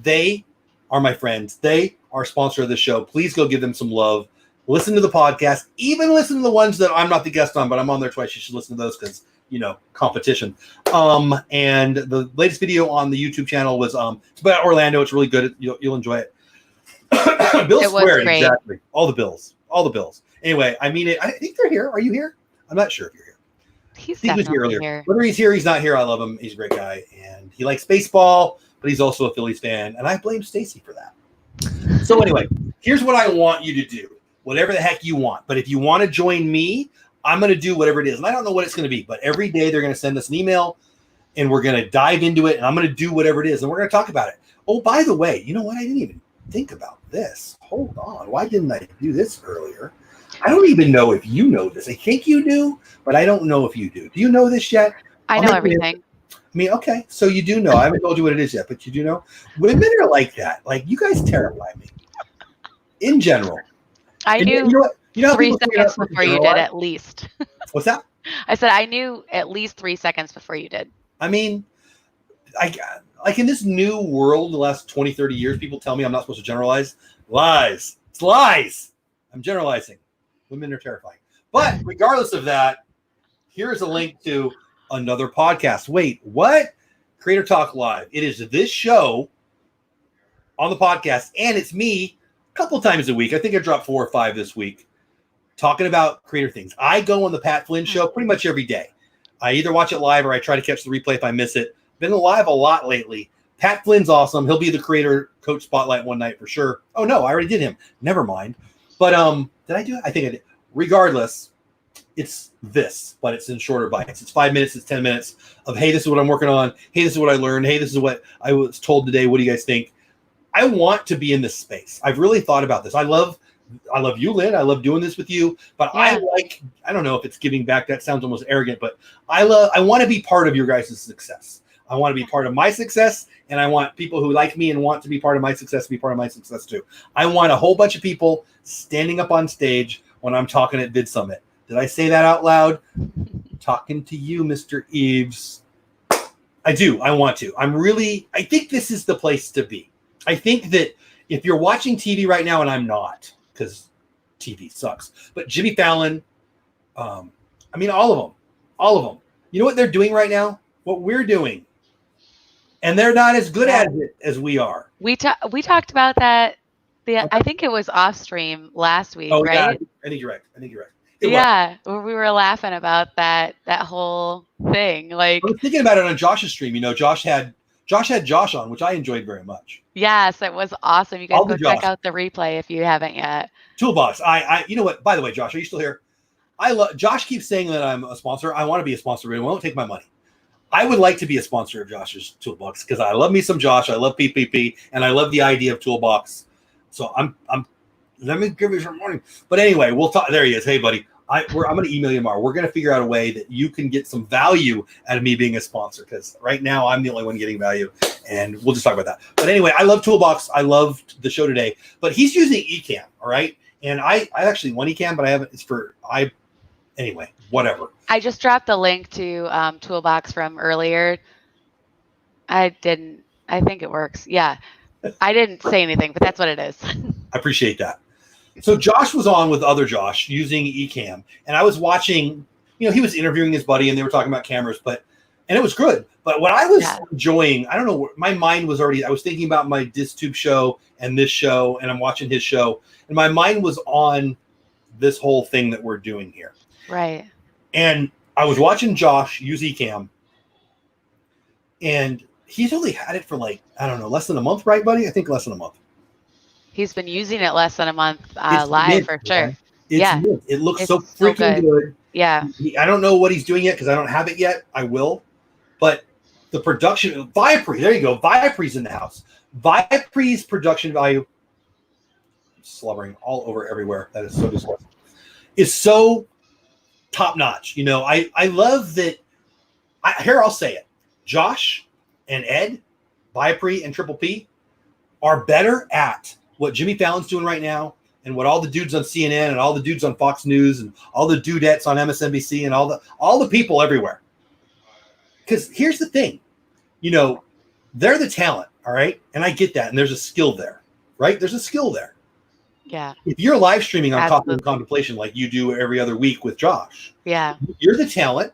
They are my friends. They are sponsor of the show. Please go give them some love. Listen to the podcast. Even listen to the ones that I'm not the guest on, but I'm on there twice. You should listen to those because, competition. And the latest video on the YouTube channel was it's about Orlando. It's really good. You'll enjoy it. Bill Squared, exactly. All the Bills. Anyway, I think they're here. Are you here? I'm not sure if you're here. He was here earlier. Here. Whether he's here, he's not here. I love him. He's a great guy, and he likes baseball, but he's also a Phillies fan, and I blame Stacy for that. So anyway, here's what I want you to do. Whatever the heck you want. But if you want to join me, I'm going to do whatever it is. And I don't know what it's going to be, but every day they're going to send us an email, and we're going to dive into it, and I'm going to do whatever it is, and we're going to talk about it. Oh, by the way, you know what? I didn't even think about this. Hold on. Why didn't I do this earlier? I don't even know if you know this. I think you do, but I don't know if you do. Do you know this yet? I know everything. Okay. So you do know. I haven't told you what it is yet, but you do know. Women are like that. Like, you guys terrify me. in general. I And knew you know what? You know how 3 people figure out seconds what to before you did, generalize? at least. What's that? I said I knew at least 3 seconds before you did. I mean, like in this new world, the last 20, 30 years, people tell me I'm not supposed to generalize. Lies. It's lies. I'm generalizing. Women are terrifying. But regardless of that, here's a link to another podcast. Wait, what? Creator Talk Live. It is this show on the podcast, and it's me a couple times a week. I think I dropped 4 or 5 this week talking about creator things. I go on the Pat Flynn show pretty much every day. I either watch it live or I try to catch the replay if I miss it. Been live a lot lately. Pat Flynn's awesome. He'll be the creator coach spotlight one night for sure. Oh no, I already did him. Never mind. But did I do it? I think I did. Regardless, it's this, but it's in shorter bites. It's 5 minutes, it's 10 minutes of, hey, this is what I'm working on. Hey, this is what I learned. Hey, this is what I was told today. What do you guys think? I want to be in this space. I've really thought about this. I love you, Lynn. I love doing this with you, but yeah. I don't know if it's giving back. That sounds almost arrogant, but I want to be part of your guys' success. I want to be part of my success, and I want people who like me and want to be part of my success to be part of my success too. I want a whole bunch of people standing up on stage when I'm talking at Vid Summit. Did I say that out loud? Talking to you, Mr. Eves. I do. I want to. I think this is the place to be. I think that if you're watching TV right now, and I'm not, because TV sucks, but Jimmy Fallon, all of them. You know what they're doing right now? What we're doing. And they're not as good at it as we are. We talked about that. I think it was off stream last week, right? Yeah, I think you're right. Where we were laughing about that whole thing. Like, I was thinking about it on Josh's stream. You know, Josh had Josh on, which I enjoyed very much. Yes, it was awesome. You guys go check out the replay if you haven't yet. Toolbox. You know what? By the way, Josh, are you still here? Josh keeps saying that I'm a sponsor. I want to be a sponsor, but it won't take my money. I would like to be a sponsor of Josh's Toolbox because I love me some Josh. I love PPP, and I love the idea of Toolbox. So let me give you some morning. But anyway, we'll talk. There he is. Hey, buddy. I'm going to email you tomorrow. We're going to figure out a way that you can get some value out of me being a sponsor because right now I'm the only one getting value, and we'll just talk about that. But anyway, I love Toolbox. I loved the show today. But he's using Ecamm, all right? And I actually want Ecamm, but I haven't. Anyway, whatever. I just dropped the link to Toolbox from earlier. I think it works. Yeah. I didn't say anything, but that's what it is. I appreciate that. So Josh was on with other Josh using Ecamm, and I was watching, he was interviewing his buddy and they were talking about cameras, and it was good. But what I was enjoying, I don't know, my mind was I was thinking about my DisTube show and this show, and I'm watching his show, and my mind was on this whole thing that we're doing here. Right. And I was watching Josh use Ecamm, and he's only had it for less than a month, right, buddy? I think less than a month. He's been using it less than a month live for sure. Mint. It looks so freaking good. Yeah. I don't know what he's doing yet because I don't have it yet. I will. But the production, Viapre, there you go. Viapre's in the house. Viapre's production value, slobbering all over everywhere. That is so disgusting. Is so top notch. I love that. Here, I'll say it. Josh and Ed, Viapre and Triple P are better at what Jimmy Fallon's doing right now and what all the dudes on CNN and all the dudes on Fox News and all the dudettes on MSNBC and all the people everywhere. Because here's the thing, they're the talent, all right? And I get that. And there's a skill there, right? There's a skill there. Yeah. If you're live streaming on Coffee and Contemplation like you do every other week with Josh, you're the talent,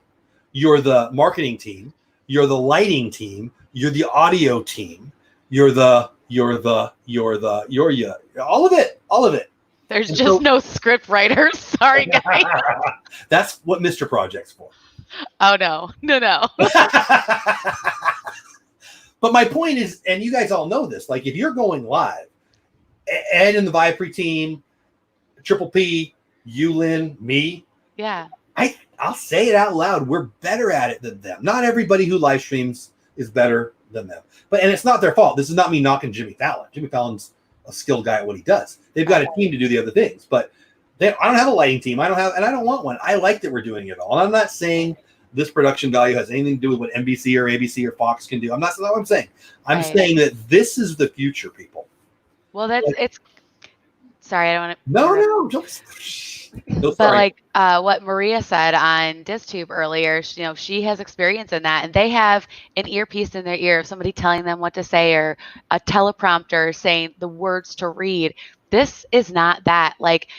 you're the marketing team, you're the lighting team, you're the audio team, you're all of it. There's just no script writers. Sorry, guys. That's what Mr. Project's for. Oh, no. But my point is, and you guys all know this, like if you're going live, Ed and the Viapre team, Triple P, you, Lynn, me. Yeah. I'll say it out loud. We're better at it than them. Not everybody who live streams is better than them. And it's not their fault. This is not me knocking Jimmy Fallon. Jimmy Fallon's a skilled guy at what he does. They've got a team to do the other things, but I don't have a lighting team. I don't want one. I like that we're doing it all. And I'm not saying this production value has anything to do with what NBC or ABC or Fox can do. That's not what I'm saying. I'm saying that this is the future, people. Well, sorry, I don't want to. No, no, But sorry. like what Maria said on DisTube earlier, she has experience in that, and they have an earpiece in their ear of somebody telling them what to say, or a teleprompter saying the words to read. This is not that. Like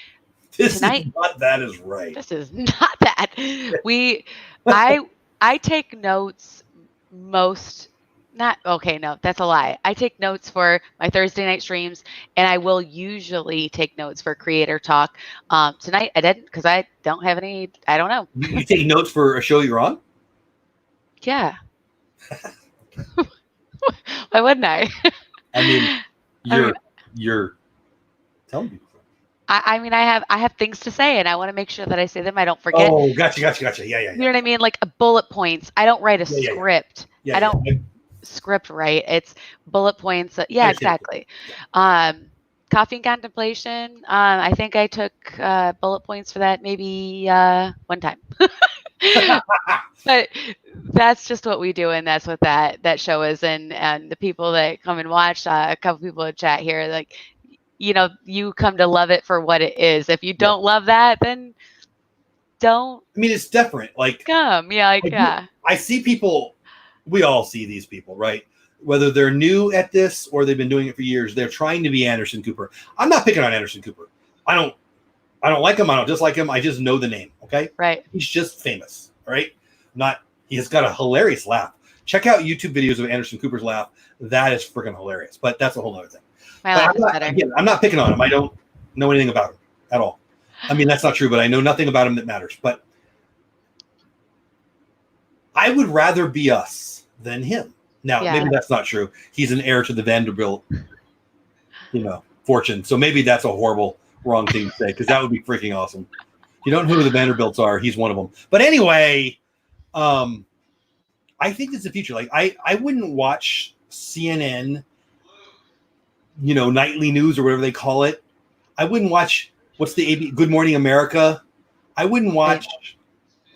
This tonight, is not that is right. this is not that. I take notes most. Not okay. No, that's a lie. I take notes for my Thursday night streams, and I will usually take notes for creator talk. Tonight I didn't because I don't have any. I don't know. You take notes for a show you're on? Yeah. Why wouldn't I? I mean, you're telling people. I mean, I have things to say, and I want to make sure that I say them. I don't forget. Oh, gotcha. Yeah. You know what I mean? Like bullet points. I don't write a script. Yeah, I don't script write. It's bullet points. Yeah, exactly. Coffee and contemplation. I think I took bullet points for that maybe one time. But that's just what we do, and that's what that show is. And the people that come and watch, a couple people in chat here, like, you come to love it for what it is. If you don't love that, then don't. I mean, it's different. Like come. Yeah, yeah. I see people. We all see these people, right? Whether they're new at this or they've been doing it for years, they're trying to be Anderson Cooper. I'm not picking on Anderson Cooper. I don't like him. I don't dislike him. I just know the name. Okay. Right. He's just famous. Right. He has got a hilarious laugh. Check out YouTube videos of Anderson Cooper's laugh. That is freaking hilarious. But that's a whole other thing. My laugh is better. Again, I'm not picking on him. I don't know anything about him at all. I mean, that's not true, but I know nothing about him that matters. But I would rather be us than him. Now, maybe that's not true. He's an heir to the Vanderbilt, fortune. So maybe that's a horrible, wrong thing to say, because that would be freaking awesome. If you don't know who the Vanderbilts are, he's one of them. But anyway, I think it's the future. Like I wouldn't watch CNN, nightly news or whatever they call it. I wouldn't watch what's the AB Good Morning America. I wouldn't watch,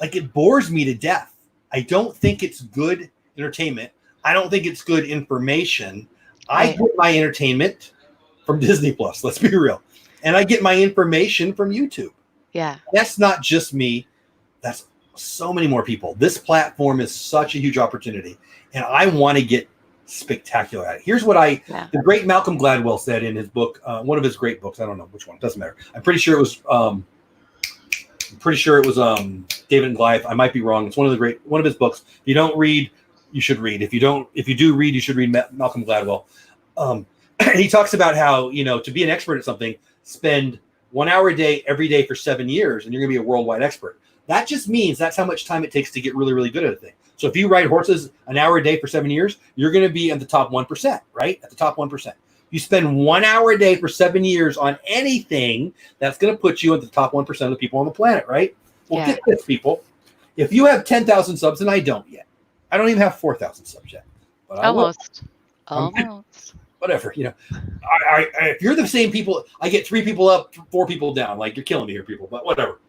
it bores me to death. I don't think it's good entertainment. I don't think it's good information. I get my entertainment from Disney Plus. Let's be real. And I get my information from YouTube. Yeah. That's not just me. That's so many more people. This platform is such a huge opportunity. And I want to get spectacular at it. Here's what the great Malcolm Gladwell said in his book, one of his great books. I don't know which one. It doesn't matter. I'm pretty sure it was David and Goliath. I might be wrong. It's one of his books. If you don't read, you should read. If you do read, you should read Malcolm Gladwell. He talks about how, to be an expert at something, spend 1 hour a day, every day for 7 years, and you're going to be a worldwide expert. That just means that's how much time it takes to get really, really good at a thing. So if you ride horses an hour a day for 7 years, you're going to be at the top 1%, right? At the top 1%. You spend 1 hour a day for 7 years on anything, that's going to put you at the top 1% of the people on the planet, right? Well, get this, people. If you have 10,000 subs, and I don't yet. I don't even have 4,000 subs yet. But Almost. Whatever, if you're the same people, I get 3 people up, 4 people down. Like, you're killing me here, people, but whatever.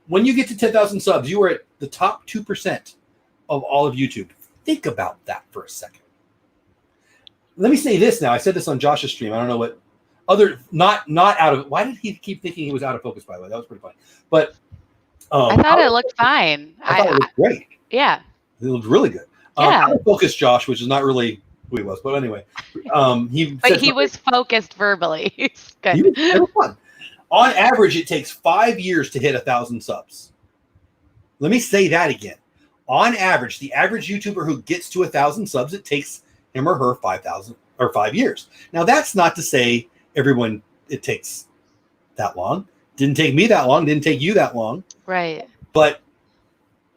When you get to 10,000 subs, you are at the top 2% of all of YouTube. Think about that for a second. Let me say this now. I said this on Josh's stream. I don't know what not out of. Why did he keep thinking he was out of focus? By the way, that was pretty funny. But I thought it looked fine. I thought it looked great. Yeah, it looked really good. Out of focus, Josh, which is not really who he was, but anyway, he was focused verbally. Good. It was fun. On average, it takes 5 years to hit 1,000 subs. Let me say that again. On average, the average YouTuber who gets to 1,000 subs, it takes him or her 5 years. Now, that's not to say everyone it takes that long. Didn't take me that long. Didn't take you that long. Right. But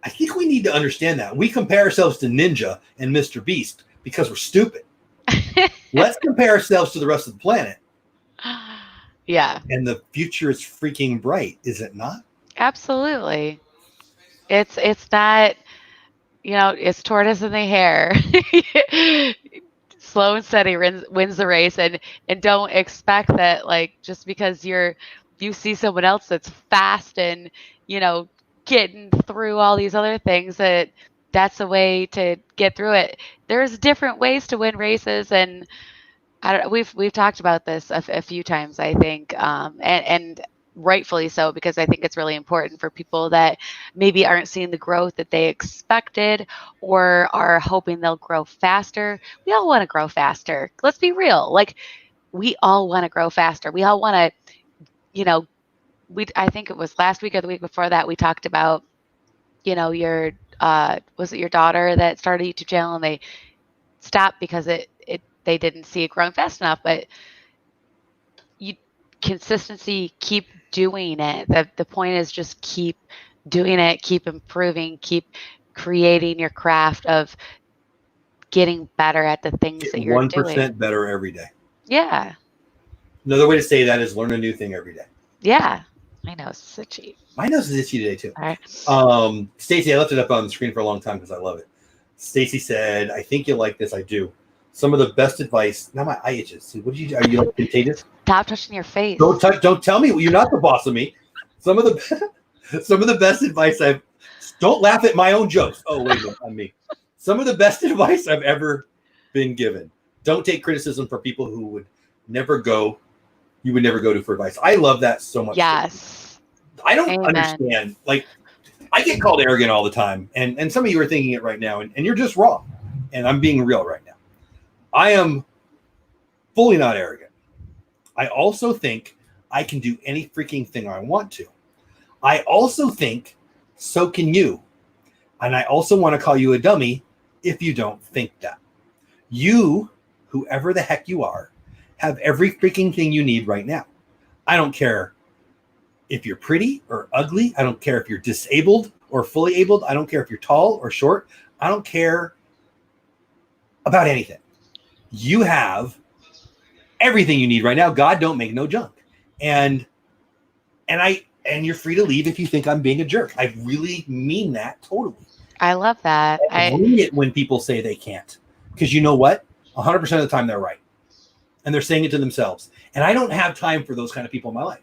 I think we need to understand that. We compare ourselves to Ninja and Mr. Beast because we're stupid. Let's compare ourselves to the rest of the planet. Yeah. And the future is freaking bright, is it not? Absolutely. It's not, it's tortoise in the hare. Slow and steady wins the race, and don't expect that, like, just because you see someone else that's fast and, getting through all these other things, that's a way to get through it. There's different ways to win races, and we've talked about this a few times, I think, and rightfully so, because I think it's really important for people that maybe aren't seeing the growth that they expected or are hoping they'll grow faster. We all want to grow faster. Let's be real. Like, we all want to grow faster. We all want to, you know, I think it was last week or the week before that, we talked about, your was it your daughter that started a YouTube channel and they stopped because they didn't see it growing fast enough. But you consistency, keep doing it. The point is just keep doing it, keep improving, keep creating your craft of getting better at the things Get that you're 1% doing. better every day. Yeah. Another way to say that is learn a new thing every day. Yeah. My nose is itchy. My nose is itchy today too. All right. Stacy, I left it up on the screen for a long time because I love it. Stacy said, "I think you'll like this. I do. Some of the best advice." Now my eye itches. What did you? Are you like contagious? Stop touching your face. Don't tell me you're not the boss of me. Some of the best advice I've. Don't laugh at my own jokes. Oh wait a minute, on me. Some of the best advice I've ever been given. Don't take criticism from people who would never go. You would never go to for advice. I love that so much. Yes. I don't Amen. understand. Like, I get called arrogant all the time, and some of you are thinking it right now, and you're just wrong. And I'm being real right now. I am fully not arrogant. I also think I can do any freaking thing I want to. I also think so can you. And I also want to call you a dummy if you don't think that. You, whoever the heck you are, have every freaking thing you need right now. I don't care if you're pretty or ugly. I don't care if you're disabled or fully abled. I don't care if you're tall or short. I don't care about anything. You have everything you need right now. God don't make no junk. And you're free to leave if you think I'm being a jerk. I really mean that totally. I love that. I hate it when people say they can't. Because you know what? 100% of the time they're right. And they're saying it to themselves. And I don't have time for those kind of people in my life.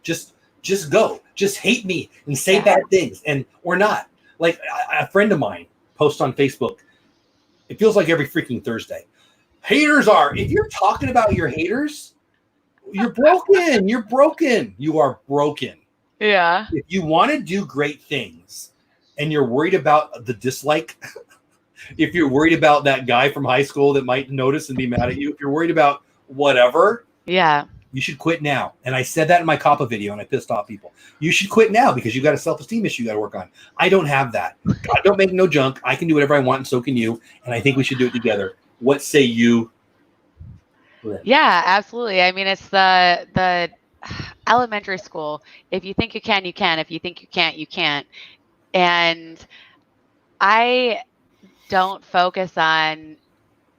Just go. Just hate me and say bad things or not. Like a friend of mine posts on Facebook. It feels like every freaking Thursday. Haters are. If you're talking about your haters, you're broken. You're broken. You are broken. Yeah. If you want to do great things and you're worried about the dislike, if you're worried about that guy from high school that might notice and be mad at you, if you're worried about whatever, you should quit now. And I said that in my COPPA video and I pissed off people. You should quit now because you got a self-esteem issue you got to work on. I don't have that. God don't make no junk. I can do whatever I want and so can you. And I think we should do it together. What say you, Lynn? Yeah, absolutely. I mean, it's the elementary school. If you think you can, you can. If you think you can't, you can't. And I don't focus on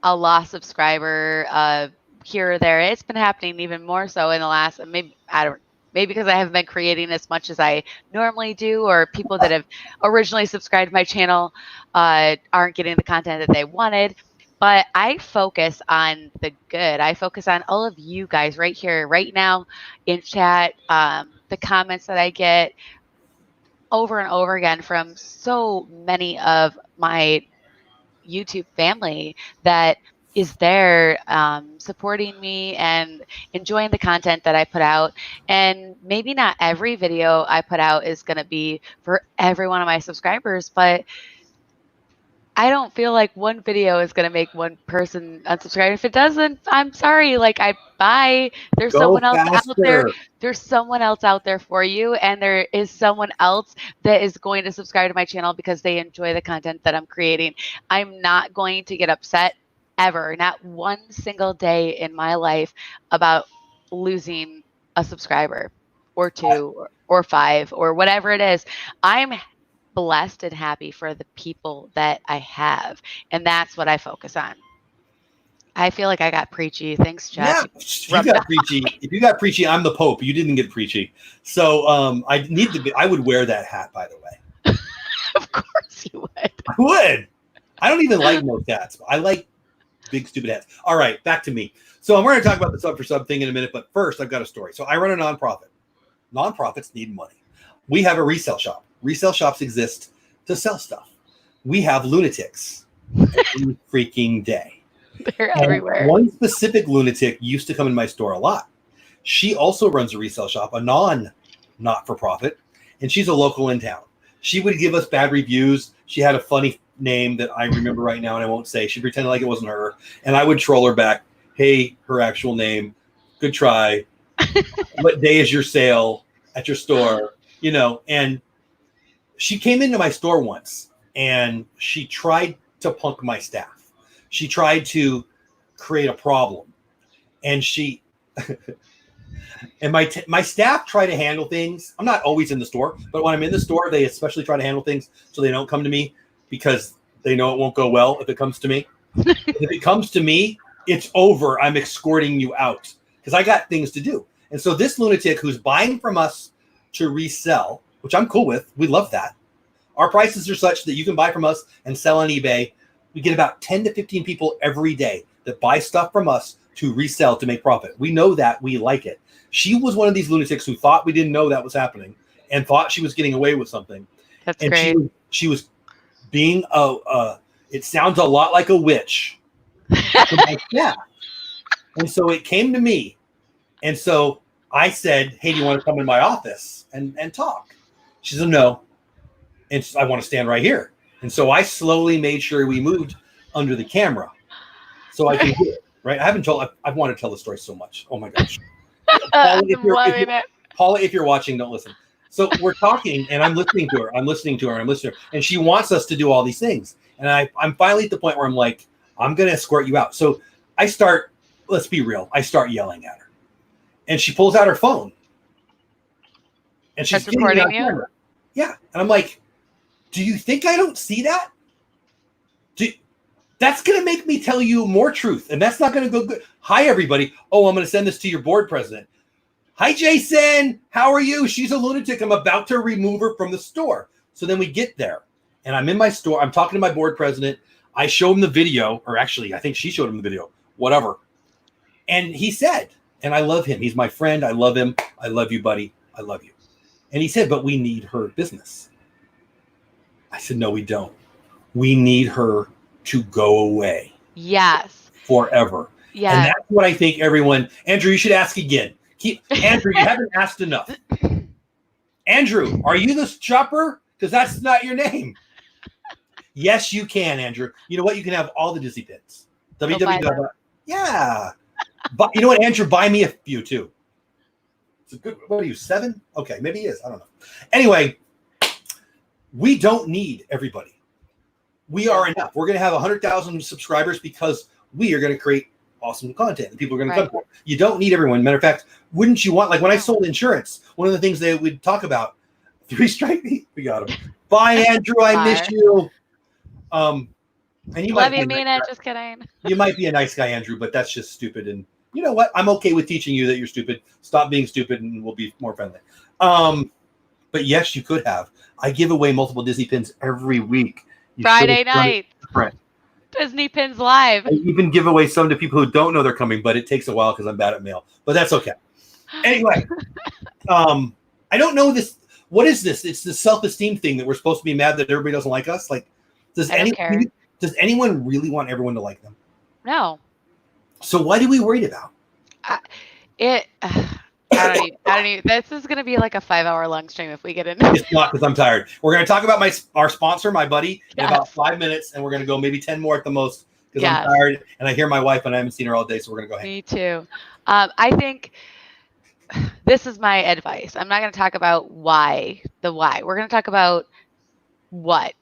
a lost subscriber here or there. It's been happening even more so in the last, maybe because I haven't been creating as much as I normally do, or people that have originally subscribed to my channel aren't getting the content that they wanted. But I focus on the good. I focus on all of you guys right here, right now in chat, the comments that I get over and over again from so many of my YouTube family that is there supporting me and enjoying the content that I put out. And maybe not every video I put out is going to be for every one of my subscribers, but I don't feel like one video is going to make one person unsubscribe. If it doesn't, I'm sorry. Like, bye. There's someone else out there. There's someone else out there for you. And there is someone else that is going to subscribe to my channel because they enjoy the content that I'm creating. I'm not going to get upset ever, not one single day in my life, about losing a subscriber or two or five or whatever it is. I'm blessed and happy for the people that I have. And that's what I focus on. I feel like I got preachy. Thanks, Jeff. Yeah, you got preachy. If you got preachy, I'm the Pope. You didn't get preachy. So I would wear that hat, by the way. Of course you would. I would. I don't even like most hats. I like big, stupid hats. All right, back to me. So I'm going to talk about the sub for sub thing in a minute, but first I've got a story. So I run a nonprofit. Nonprofits need money. We have a resale shop. Resale shops exist to sell stuff. We have lunatics every freaking day. They're And everywhere. one specific lunatic used to come in my store a lot. She also runs a resale shop, a not-for-profit, and she's a local in town. She would give us bad reviews. She had a funny name that I remember right now, and I won't say. She pretended like it wasn't her, and I would troll her back. Hey, her actual name. Good try. What day is your sale at your store? You know, and she came into my store once, and she tried to punk my staff. She tried to create a problem, and and my staff try to handle things. I'm not always in the store, but when I'm in the store, they especially try to handle things so they don't come to me because they know it won't go well if it comes to me. If it comes to me, it's over. I'm escorting you out because I got things to do. And so this lunatic who's buying from us to resell, which I'm cool with, we love that. Our prices are such that you can buy from us and sell on eBay. We get about 10 to 15 people every day that buy stuff from us to resell to make profit. We know that. We like it. She was one of these lunatics who thought we didn't know that was happening and thought she was getting away with something. That's and great. She was being it sounds a lot like a witch. Yeah. And so it came to me. And so I said, hey, do you want to come in my office and talk? She said, no. And I want to stand right here. And so I slowly made sure we moved under the camera so I can do it. Right? I want to tell the story so much. Oh my gosh. Paula, if you're watching, don't listen. So we're talking and I'm listening to her. And she wants us to do all these things. And I'm finally at the point where I'm like, I'm going to escort you out. So let's be real. I start yelling at her. And she pulls out her phone. And she's recording you? Camera. Yeah. And I'm like, do you think I don't see that? That's going to make me tell you more truth. And that's not going to go good. Hi, everybody. Oh, I'm going to send this to your board president. Hi, Jason. How are you? She's a lunatic. I'm about to remove her from the store. So then we get there. And I'm in my store. I'm talking to my board president. I show him the video. Or actually, I think she showed him the video. Whatever. And he said, and I love him. He's my friend. I love him. I love you, buddy. I love you. And he said, but we need her business. I said, no, we don't. We need her to go away. Yes. Forever. Yeah. And that's what I think everyone, Andrew, you should ask again. Andrew, you haven't asked enough. Andrew, are you the shopper? Because that's not your name. Yes, you can, Andrew. You know what? You can have all the Disney pins. www. Yeah. But you know what, Andrew? Buy me a few too. It's a good. What are you, 7? Okay, maybe he is. I don't know. Anyway, we don't need everybody. We are enough. We're going to have 100,000 subscribers because we are going to create awesome content and people are going to come to it. You don't need everyone. Matter of fact, wouldn't you want, like when I sold insurance, one of the things they would talk about, 3 strike me. We got him. Bye, Andrew. I miss you. And you love you, mean it. Just kidding. You might be a nice guy, Andrew, but that's just stupid. And you know what? I'm okay with teaching you that you're stupid. Stop being stupid and we'll be more friendly. But yes, you could have. I give away multiple Disney pins every week. Friday night. Disney Pins Live. I even give away some to people who don't know they're coming, but it takes a while because I'm bad at mail. But that's okay. Anyway, I don't know this. What is this? It's the self-esteem thing that we're supposed to be mad that everybody doesn't like us. Like, does anyone really want everyone to like them? No. So what are we worried about? I don't even. This is going to be like a 5-hour long stream if we get into it. It's not because I'm tired. We're going to talk about our sponsor, my buddy, in about 5 minutes, and we're going to go maybe 10 more at the most because I'm tired and I hear my wife and I haven't seen her all day, so we're going to go hang. Me too. I think this is my advice. I'm not going to talk about why. We're going to talk about what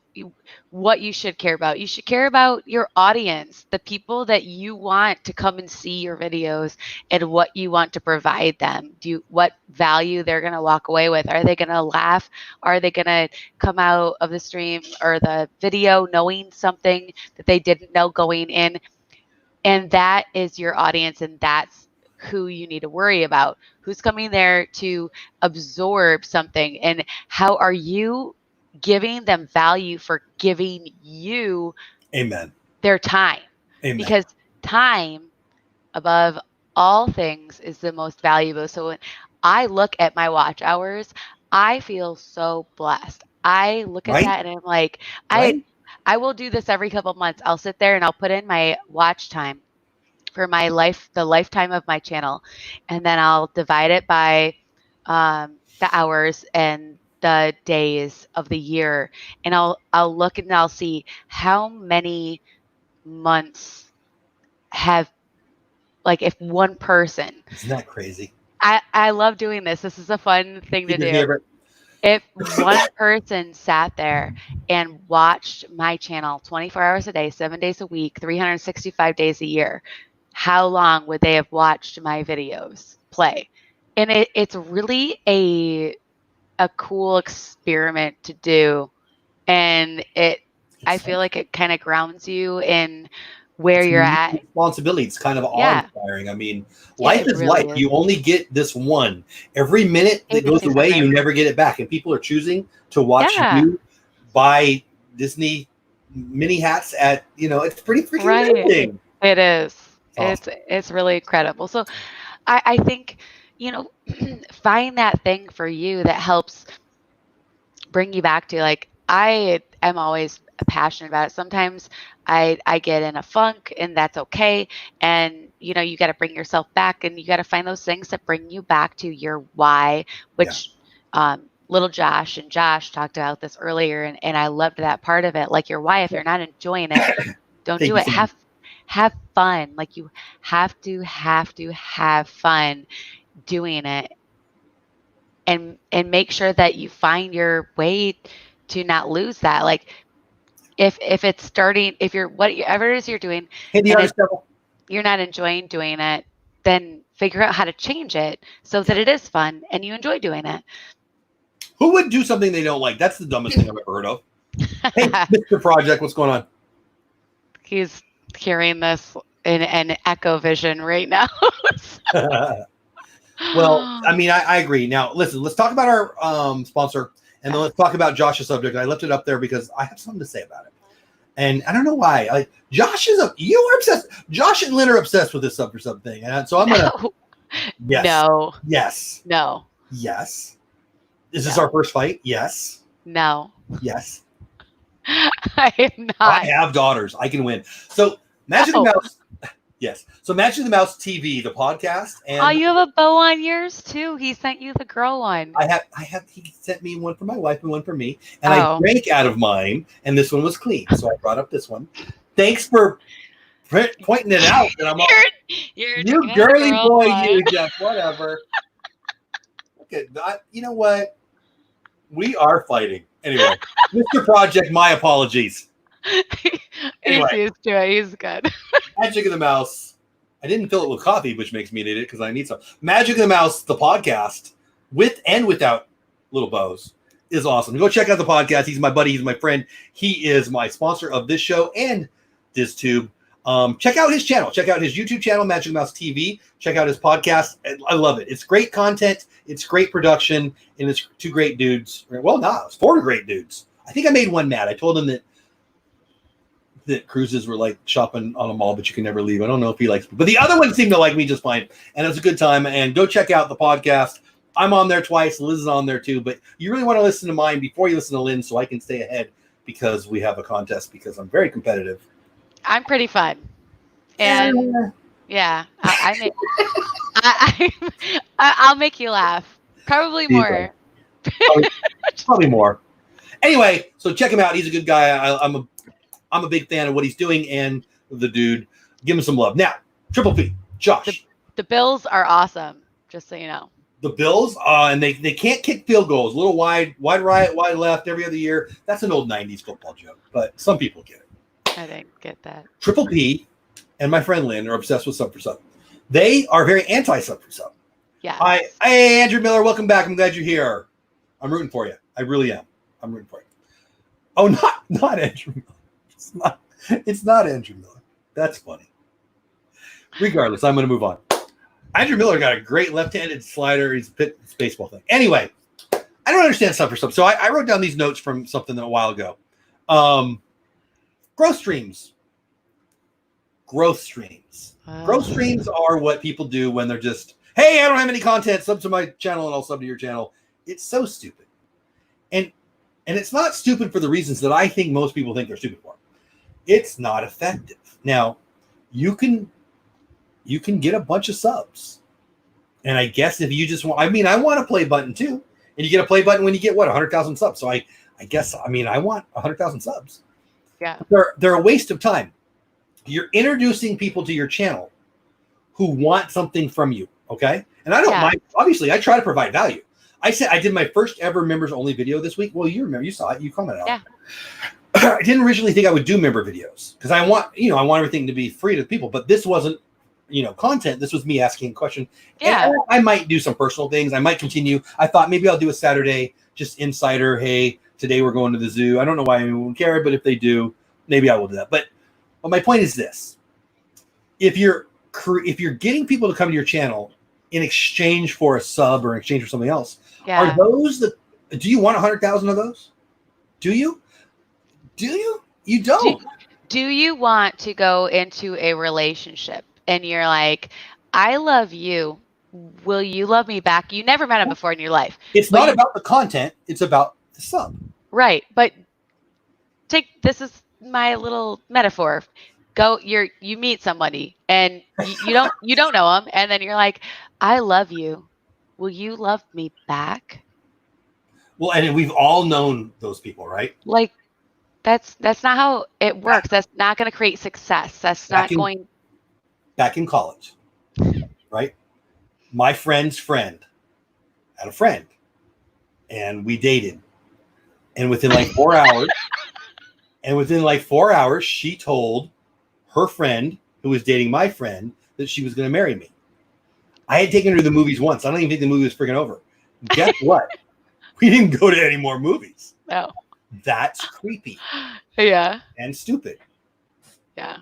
you should care about. You should care about your audience, the people that you want to come and see your videos and what you want to provide them. What value they're going to walk away with. Are they going to laugh? Are they going to come out of the stream or the video knowing something that they didn't know going in? And that is your audience, and that's who you need to worry about. Who's coming there to absorb something, and how are you giving them value for giving you their time? Amen. Because time above all things is the most valuable. So when I look at my watch hours, I feel so blessed. I look at that and I'm like, I will do this every couple of months. I'll sit there and I'll put in my watch time for my the lifetime of my channel, and then I'll divide it by the hours and the days of the year, and I'll look and I'll see how many months have, like, if one person, Isn't that crazy? I love doing this. This is a fun thing to do. If one person sat there and watched my channel 24 hours a day, 7 days a week, 365 days a year, how long would they have watched my videos play? And it's really a cool experiment to do. And I feel like it kind of grounds you in where you're at. Responsibility. It's kind of awe-inspiring. I mean, life is really life. You only get this one. Every minute that goes away, you never get it back. And people are choosing to watch you buy Disney mini hats at, it's pretty freaking amazing. It is. Awesome. It's really incredible. So I think, find that thing for you that helps bring you back to, like, I am always passionate about it. Sometimes I get in a funk, and that's okay. And, you got to bring yourself back, and you got to find those things that bring you back to your why, which little Josh and Josh talked about this earlier. And I loved that part of it. Like, your why, if you're not enjoying it, don't do it. Have fun. Like, you have to have fun doing it, and make sure that you find your way to not lose that. Like, if it's starting, if you're, whatever it is you're doing, you're not enjoying doing it, then figure out how to change it so that it is fun and you enjoy doing it. Who would do something they don't like? That's the dumbest thing I've ever heard of. Hey, Mr. Project, what's going on? He's hearing this in an echo vision right now. Well, I mean, I agree. Now, listen, let's talk about our sponsor, and then let's talk about Josh's subject. I left it up there because I have something to say about it. And I don't know why. Like, you are obsessed. Josh and Lynn are obsessed with this sub for sub thing. And so I'm going to. Yes. No. Yes. No. Yes. Is this our first fight? Yes. No. Yes. I am not. I have daughters. I can win. So, Magic the Mouse. Yes. So, Magic the Mouse TV, the podcast, and you have a bow on yours too. He sent you the girl one. I have. He sent me one for my wife and one for me, and I drank out of mine, and this one was clean, so I brought up this one. Thanks for pointing it out. And I'm you girly boy, you Jeff. Whatever. Okay, you know what? We are fighting anyway. Mr. Project, my apologies. Anyway, he's used to it. He's good. Magic of the Mouse. I didn't fill it with coffee, which makes me an idiot because I need some. Magic of the Mouse, the podcast, with and without little bows, is awesome. Go check out the podcast. He's my buddy. He's my friend. He is my sponsor of this show and DizTube. Check out his channel. Check out his YouTube channel, Magic of the Mouse TV. Check out his podcast. I love it. It's great content. It's great production. And it's two great dudes. Well, no, it's four great dudes. I think I made one mad. I told him that cruises were like shopping on a mall, but you can never leave. I don't know if he likes me, but the other one seemed to like me just fine. And it was a good time. And go check out the podcast. I'm on there twice. Liz is on there too, but you really want to listen to mine before you listen to Lynn so I can stay ahead because we have a contest because I'm very competitive. I'm pretty fun. And yeah, I'll make you laugh. Probably more. Probably more. Anyway, so check him out. He's a good guy. I'm a big fan of what he's doing and the dude. Give him some love. Now, Triple P, Josh. The Bills are awesome, just so you know. The Bills, and they can't kick field goals. A little wide right, wide left every other year. That's an old 90s football joke, but some people get it. I didn't get that. Triple P and my friend Lynn are obsessed with sub for sub. They are very anti-sub for sub. Yeah. Hey, Andrew Miller, welcome back. I'm glad you're here. I'm rooting for you. I really am. I'm rooting for you. Oh, not Andrew Miller. It's not Andrew Miller. That's funny. Regardless, I'm going to move on. Andrew Miller got a great left-handed slider. He's a baseball thing. Anyway, I don't understand sub for sub. So I wrote down these notes from something a while ago. Growth streams. Growth streams are what people do when they're just, hey, I don't have any content. Sub to my channel and I'll sub to your channel. It's so stupid. And it's not stupid for the reasons that I think most people think they're stupid for. It's not effective. Now, you can you can get a bunch of subs. And I guess if you just want, I mean, I want a play button too. And you get a play button when you get 100,000 subs. So I guess, I mean, I want 100,000 subs. Yeah. They're a waste of time. You're introducing people to your channel who want something from you. Okay. And I don't mind. Obviously, I try to provide value. I said I did my first ever members only video this week. Well, you remember, you saw it, you commented on it. I didn't originally think I would do member videos because I want everything to be free to people, but this wasn't, content. This was me asking a question. Yeah. And I might do some personal things. I might continue. I thought maybe I'll do a Saturday, just insider. Hey, today we're going to the zoo. I don't know why anyone would care, but if they do, maybe I will do that. But my point is this: if you're getting people to come to your channel in exchange for a sub or in exchange for something else, are those do you want 100,000 of those? Do you? You don't. Do you want to go into a relationship and you're like, I love you. Will you love me back? You never met him before in your life. It's not about the content. It's about the sub. Right. But this is my little metaphor. You meet somebody and you don't know them. And then you're like, I love you. Will you love me back? Well, and we've all known those people, right? Like, that's not how it works. That's not going to create success. That's not going. Back in college, right? My friend's friend had a friend, and we dated. And within like 4 hours, she told her friend who was dating my friend that she was going to marry me. I had taken her to the movies once. I don't even think the movie was freaking over. Guess what? We didn't go to any more movies. No. That's creepy. Yeah. And stupid. Yeah.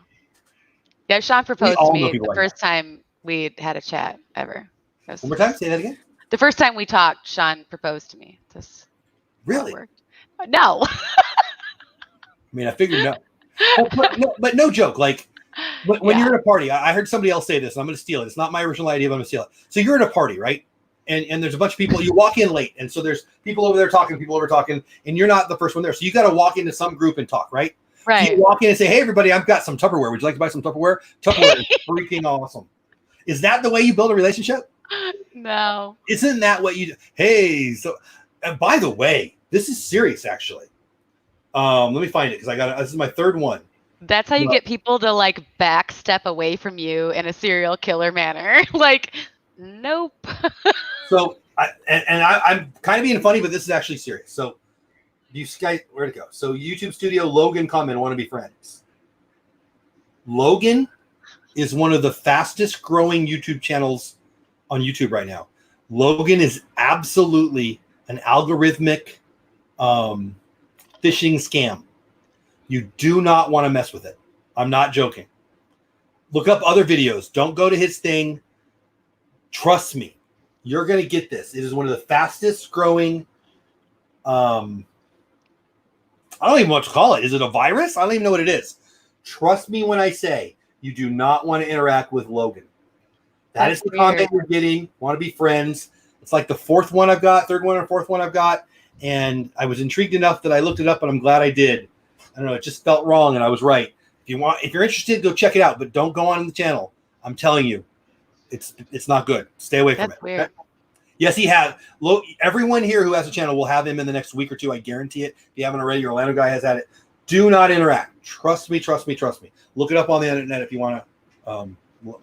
Yeah, Sean proposed to me the first time we had a chat ever. One more time? Say that again? The first time we talked, Sean proposed to me. Really? No. I mean, I figured no. But no joke. Like, when you're at a party, I heard somebody else say this, and I'm going to steal it. It's not my original idea, but I'm going to steal it. So you're at a party, right? And there's a bunch of people. You walk in late, and so there's people over there talking, and you're not the first one there. So you got to walk into some group and talk, right? Right. You walk in and say, "Hey, everybody, I've got some Tupperware. Would you like to buy some Tupperware?" Tupperware is freaking awesome. Is that the way you build a relationship? No. Isn't that what you do? Hey, so and by the way, this is serious, actually. Let me find it because this is my third one. That's how you get people to like backstep away from you in a serial killer manner. Like, nope. So I'm kind of being funny, but this is actually serious. So you guys, where'd it go? So YouTube Studio Logan comment, want to be friends. Logan is one of the fastest growing YouTube channels on YouTube right now. Logan is absolutely an algorithmic phishing scam. You do not want to mess with it. I'm not joking. Look up other videos. Don't go to his thing. Trust me. You're going to get this. It is one of the fastest growing. I don't even know what to call it. Is it a virus? I don't even know what it is. Trust me when I say you do not want to interact with Logan. That is the comment you're getting. Want to be friends. It's like the third one or fourth one I've got. And I was intrigued enough that I looked it up, and I'm glad I did. I don't know. It just felt wrong, and I was right. If you're interested, go check it out, but don't go on the channel. I'm telling you, it's not good. Stay away from it. That's weird. Okay? Yes, he has. Everyone here who has a channel will have him in the next week or two. I guarantee it. If you haven't already, your Orlando guy has had it. Do not interact. Trust me. Look it up on the internet if you want to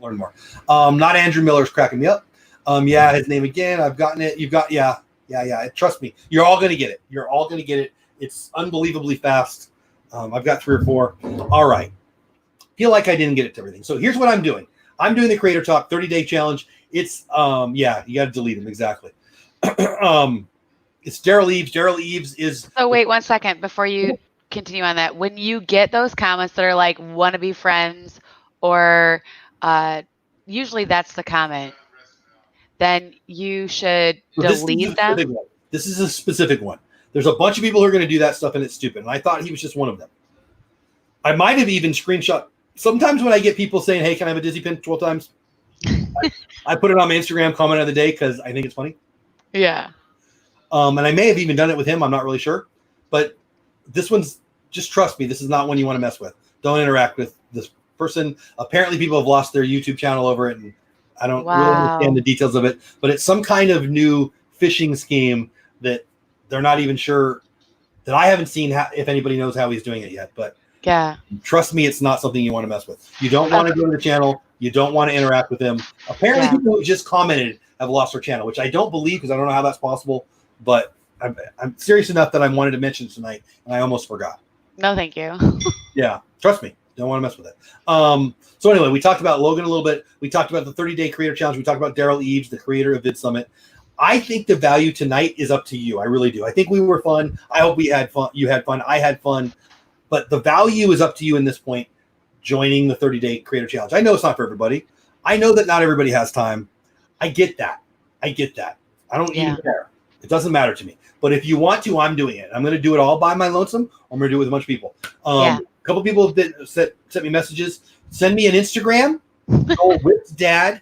learn more. Not Andrew Miller's cracking me up. Yeah, his name again. I've gotten it. Yeah. Trust me. You're all going to get it. It's unbelievably fast. I've got 3 or 4. All right. Feel like I didn't get it to everything. So here's what I'm doing. I'm doing the Creator Talk 30-day challenge. It's you got to delete them. Exactly. It's Derral Eves. Derral Eves is. So wait 1 second before you continue on that. When you get those comments that are like, want to be friends, or usually that's the comment, then you should delete them. This is a specific one. There's a bunch of people who are going to do that stuff, and it's stupid. And I thought he was just one of them. I might have even screenshot. Sometimes when I get people saying, "Hey, can I have a Disney pin 12 times?" I put it on my Instagram comment of the day because I think it's funny. Yeah. And I may have even done it with him. I'm not really sure. But this one's, just trust me, this is not one you want to mess with. Don't interact with this person. Apparently, people have lost their YouTube channel over it, and I don't really Wow. understand the details of it. But it's some kind of new phishing scheme that they're not even sure, that I haven't seen if anybody knows how he's doing it yet. But Yeah. trust me, it's not something you want to mess with. You don't want to go to the channel. You don't want to interact with him. Apparently, people who just commented have lost their channel, which I don't believe because I don't know how that's possible. But I'm serious enough that I wanted to mention tonight, and I almost forgot. No, thank you. Yeah, trust me. Don't want to mess with it. So anyway, we talked about Logan a little bit. We talked about the 30-day creator challenge. We talked about Derral Eves, the creator of Vid Summit. I think the value tonight is up to you. I really do. I think we were fun. I hope we had fun. You had fun. I had fun. But the value is up to you in this point, joining the 30-day creator challenge. I know it's not for everybody. I know that not everybody has time. I get that. I don't even care. It doesn't matter to me. But if you want to, I'm doing it. I'm going to do it all by my lonesome, or I'm going to do it with a bunch of people. A couple people have sent me messages. Send me an Instagram, DoleWhipDad.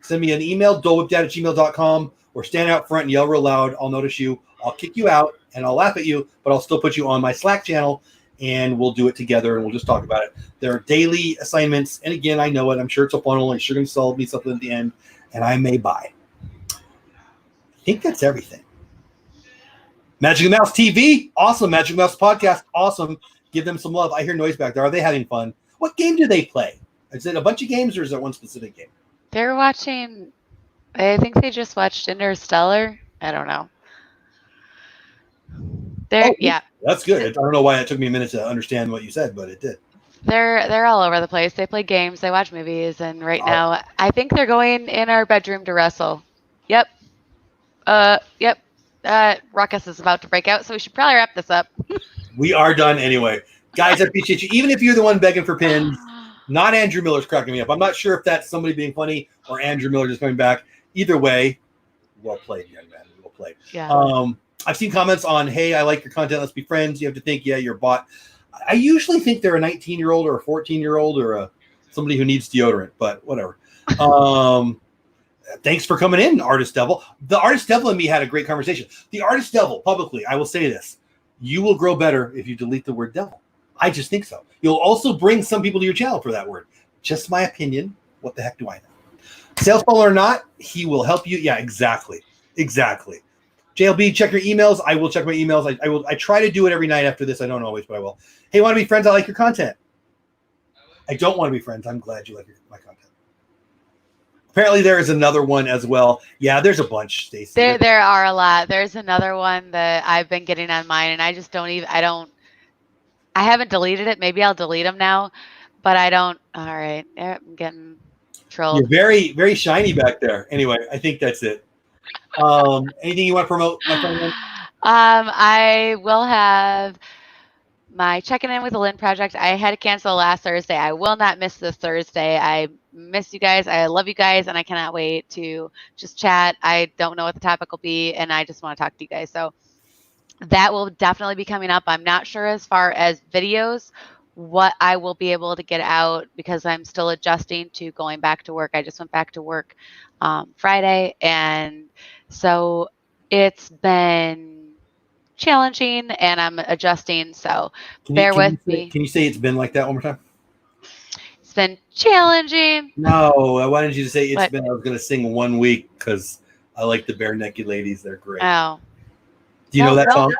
Send me an email, dolewhipdad@gmail.com, or stand out front and yell real loud. I'll notice you. I'll kick you out, and I'll laugh at you, but I'll still put you on my Slack channel, and we'll do it together, and we'll just talk about it. There are daily assignments, and again, I know it. I'm sure it's a funnel, and you're going to sell me something at the end, and I may buy. I think that's everything. Magic and Mouse TV, awesome. Magic and Mouse podcast, awesome. Give them some love. I hear noise back there. Are they having fun? What game do they play? Is it a bunch of games, or is it one specific game? They're watching, I think they just watched Interstellar. I don't know. That's good. I don't know why it took me a minute to understand what you said, but it did. They're all over the place. They play games, they watch movies, and right now I think they're going in our bedroom to wrestle. Yep. Ruckus is about to break out, so we should probably wrap this up. We are done anyway. Guys, I appreciate you. Even if you're the one begging for pins, not Andrew Miller's cracking me up. I'm not sure if that's somebody being funny or Andrew Miller just coming back. Either way, well played, young man. Well played. Yeah. I've seen comments on, hey, I like your content. Let's be friends. You have to think, yeah, you're a bot. I usually think they're a 19-year-old or a 14-year-old or somebody who needs deodorant, but whatever. Thanks for coming in, Artist Devil. The Artist Devil and me had a great conversation. The Artist Devil, publicly, I will say this. You will grow better if you delete the word devil. I just think so. You'll also bring some people to your channel for that word. Just my opinion. What the heck do I know? Sales funnel or not, he will help you. Yeah, exactly. JLB, check your emails. I will check my emails. I try to do it every night after this. I don't always, but I will. Hey, want to be friends? I like your content. I don't want to be friends. I'm glad you like my content. Apparently, there is another one as well. Yeah, there's a bunch, Stacey. There are a lot. There's another one that I've been getting on mine, and I just don't even. I haven't deleted it. Maybe I'll delete them now, but I don't. All right, I'm getting trolled. You're very, very shiny back there. Anyway, I think that's it. Anything you want to promote, my friend? I will have my checking in with the Lynn project. I had to cancel last Thursday. I will not miss this Thursday. I miss you guys. I love you guys, and I cannot wait to just chat. I don't know what the topic will be, and I just want to talk to you guys. So that will definitely be coming up. I'm not sure as far as videos what I will be able to get out because I'm still adjusting to going back to work. I just went back to work Friday, and so it's been challenging, and I'm adjusting. So bear with me. Can you say it's been like that one more time? It's been challenging. No, I wanted you to say it's been. I was going to sing 1 week because I like the Bare Naked Ladies. They're great. Oh. Do you know that song?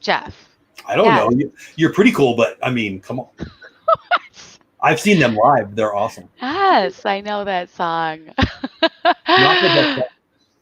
Jeff. I don't know. You're pretty cool, but I mean, come on. I've seen them live. They're awesome. Yes, I know that song. Not the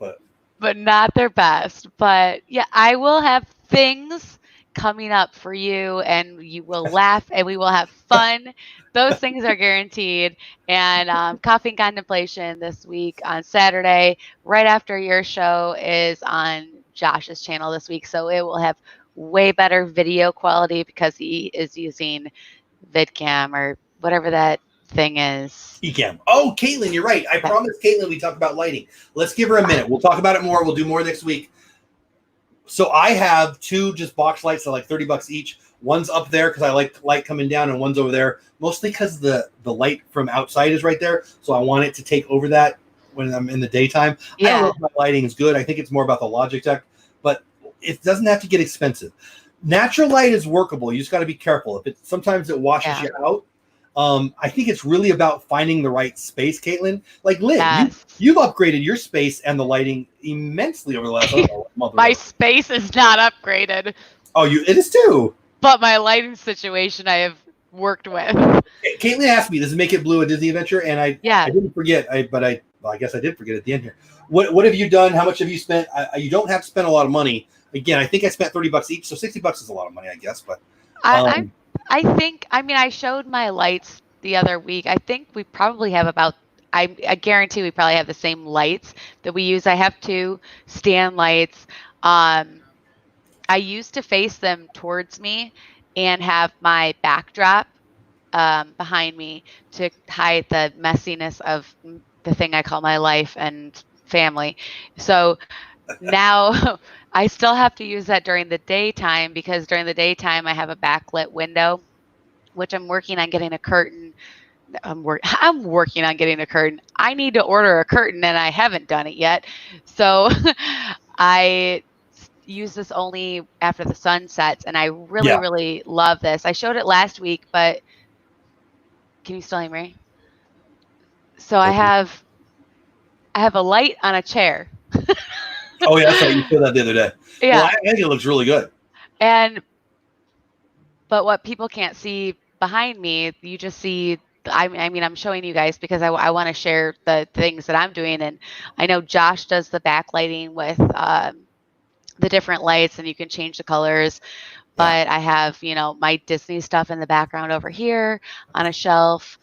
best, but not their best. But yeah, I will have things coming up for you, and you will laugh, and we will have fun. Those things are guaranteed. And Coffee and Contemplation this week on Saturday, right after your show, is on Josh's channel this week. So it will have way better video quality because he is using VidCam or whatever that thing is. Ecamm. Oh, Caitlin, you're right. I promised Caitlin we talk about lighting. Let's give her a minute. We'll talk about it more. We'll do more next week. So I have 2 just box lights that are like $30 each. One's up there because I like light coming down, and one's over there mostly because the light from outside is right there. So I want it to take over that when I'm in the daytime. Yeah. I don't know if my lighting is good. I think it's more about the Logitech, but it doesn't have to get expensive. Natural light is workable. You just got to be careful. Sometimes it washes you out. I think it's really about finding the right space, Caitlin. Like Lynn, you've upgraded your space and the lighting immensely over the last month. My space is not upgraded. Oh, it is too. But my lighting situation I have worked with. Caitlin asked me, does it make it blue a Disney Adventure? And I didn't forget. I guess I did forget at the end here. What have you done? How much have you spent? You don't have to spend a lot of money. Again, I think I spent $30 each, so $60 is a lot of money, I guess. But I showed my lights the other week. I think we probably have about. I guarantee we probably have the same lights that we use. I have 2 stand lights. I used to face them towards me and have my backdrop behind me to hide the messiness of the thing I call my life and family. So now I still have to use that during the daytime, because during the daytime I have a backlit window, which I'm working on getting a curtain. I'm working on getting a curtain. I need to order a curtain and I haven't done it yet. So I use this only after the sun sets, and I really love this. I showed it last week, but can you still hear me? So I have a light on a chair. Oh yeah, that's right. You showed that the other day. Yeah. Well, I think it looks really good. But what people can't see behind me, you just see. I'm showing you guys because I want to share the things that I'm doing, and I know Josh does the backlighting with the different lights, and you can change the colors. But I have my Disney stuff in the background over here on a shelf.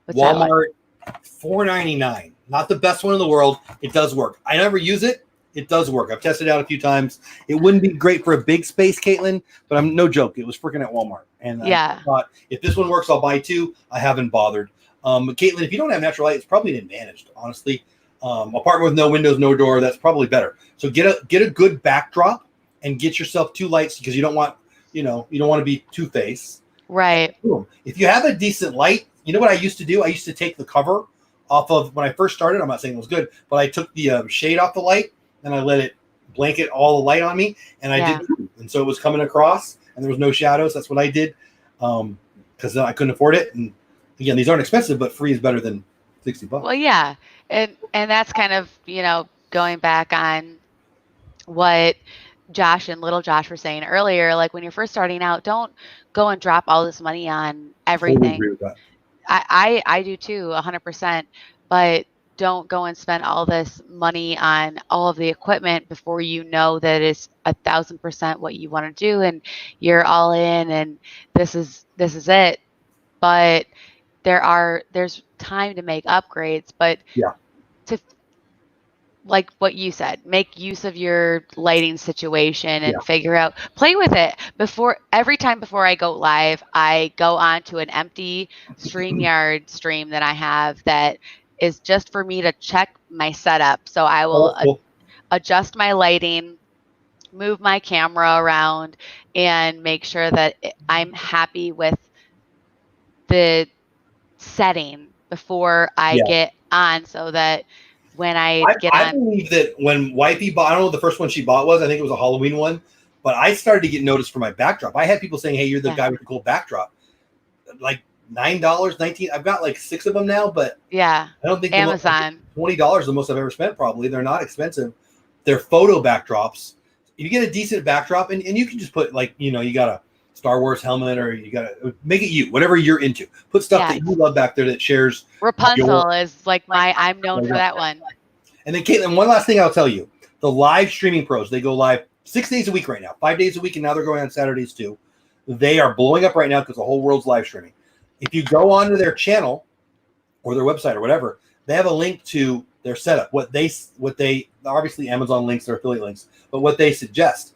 What's Walmart, $4.99. Not the best one in the world. It does work. I never use it. It does work. I've tested it out a few times. It wouldn't be great for a big space, Caitlin, but I'm no joke. It was freaking at Walmart. And I thought, if this one works, I'll buy 2. I haven't bothered. But Caitlin, if you don't have natural light, it's probably an advantage, honestly. Apartment with no windows, no door, that's probably better. So get a good backdrop and get yourself 2 lights, because you don't want, you don't want to be two-faced. Right. Boom. If you have a decent light, you know what I used to do? I used to take the cover off of, when I first started, I'm not saying it was good, but I took the shade off the light and I let it blanket all the light on me, and I did too. And so it was coming across and there was no shadows. That's what I did, because I couldn't afford it. And again, these aren't expensive, but free is better than $60. Well, yeah. And that's kind of, going back on what Josh and little Josh were saying earlier. Like, when you're first starting out, don't go and drop all this money on everything. Totally agree with that. I do too, 100%. But don't go and spend all this money on all of the equipment before you know that it's 1,000% what you want to do, and you're all in, and this is it. But there's time to make upgrades, but to, like what you said, make use of your lighting situation and figure out, play with it. Every time before I go live, I go on to an empty StreamYard stream that I have that is just for me to check my setup. So I will adjust my lighting, move my camera around, and make sure that I'm happy with the setting before I get on, so that when I believe that when Wifey bought, I don't know what the first one she bought was. I think it was a Halloween one, but I started to get noticed for my backdrop. I had people saying, "Hey, you're the guy with the cool backdrop." Like $9, $19. I've got like 6 of them now, but I don't think Amazon $20 the most I've ever spent. Probably they're not expensive. They're photo backdrops. If you get a decent backdrop, and you can just put like, you got a Star Wars helmet, or you got to make it whatever you're into. Put stuff that you love back there that shares. Rapunzel is like I'm known for that one. And then Caitlin, one last thing I'll tell you: the live streaming pros, they go live 6 days a week right now, 5 days a week, and now they're going on Saturdays too. They are blowing up right now because the whole world's live streaming. If you go onto their channel or their website or whatever, they have a link to their setup. What they obviously Amazon links, their affiliate links, but what they suggest.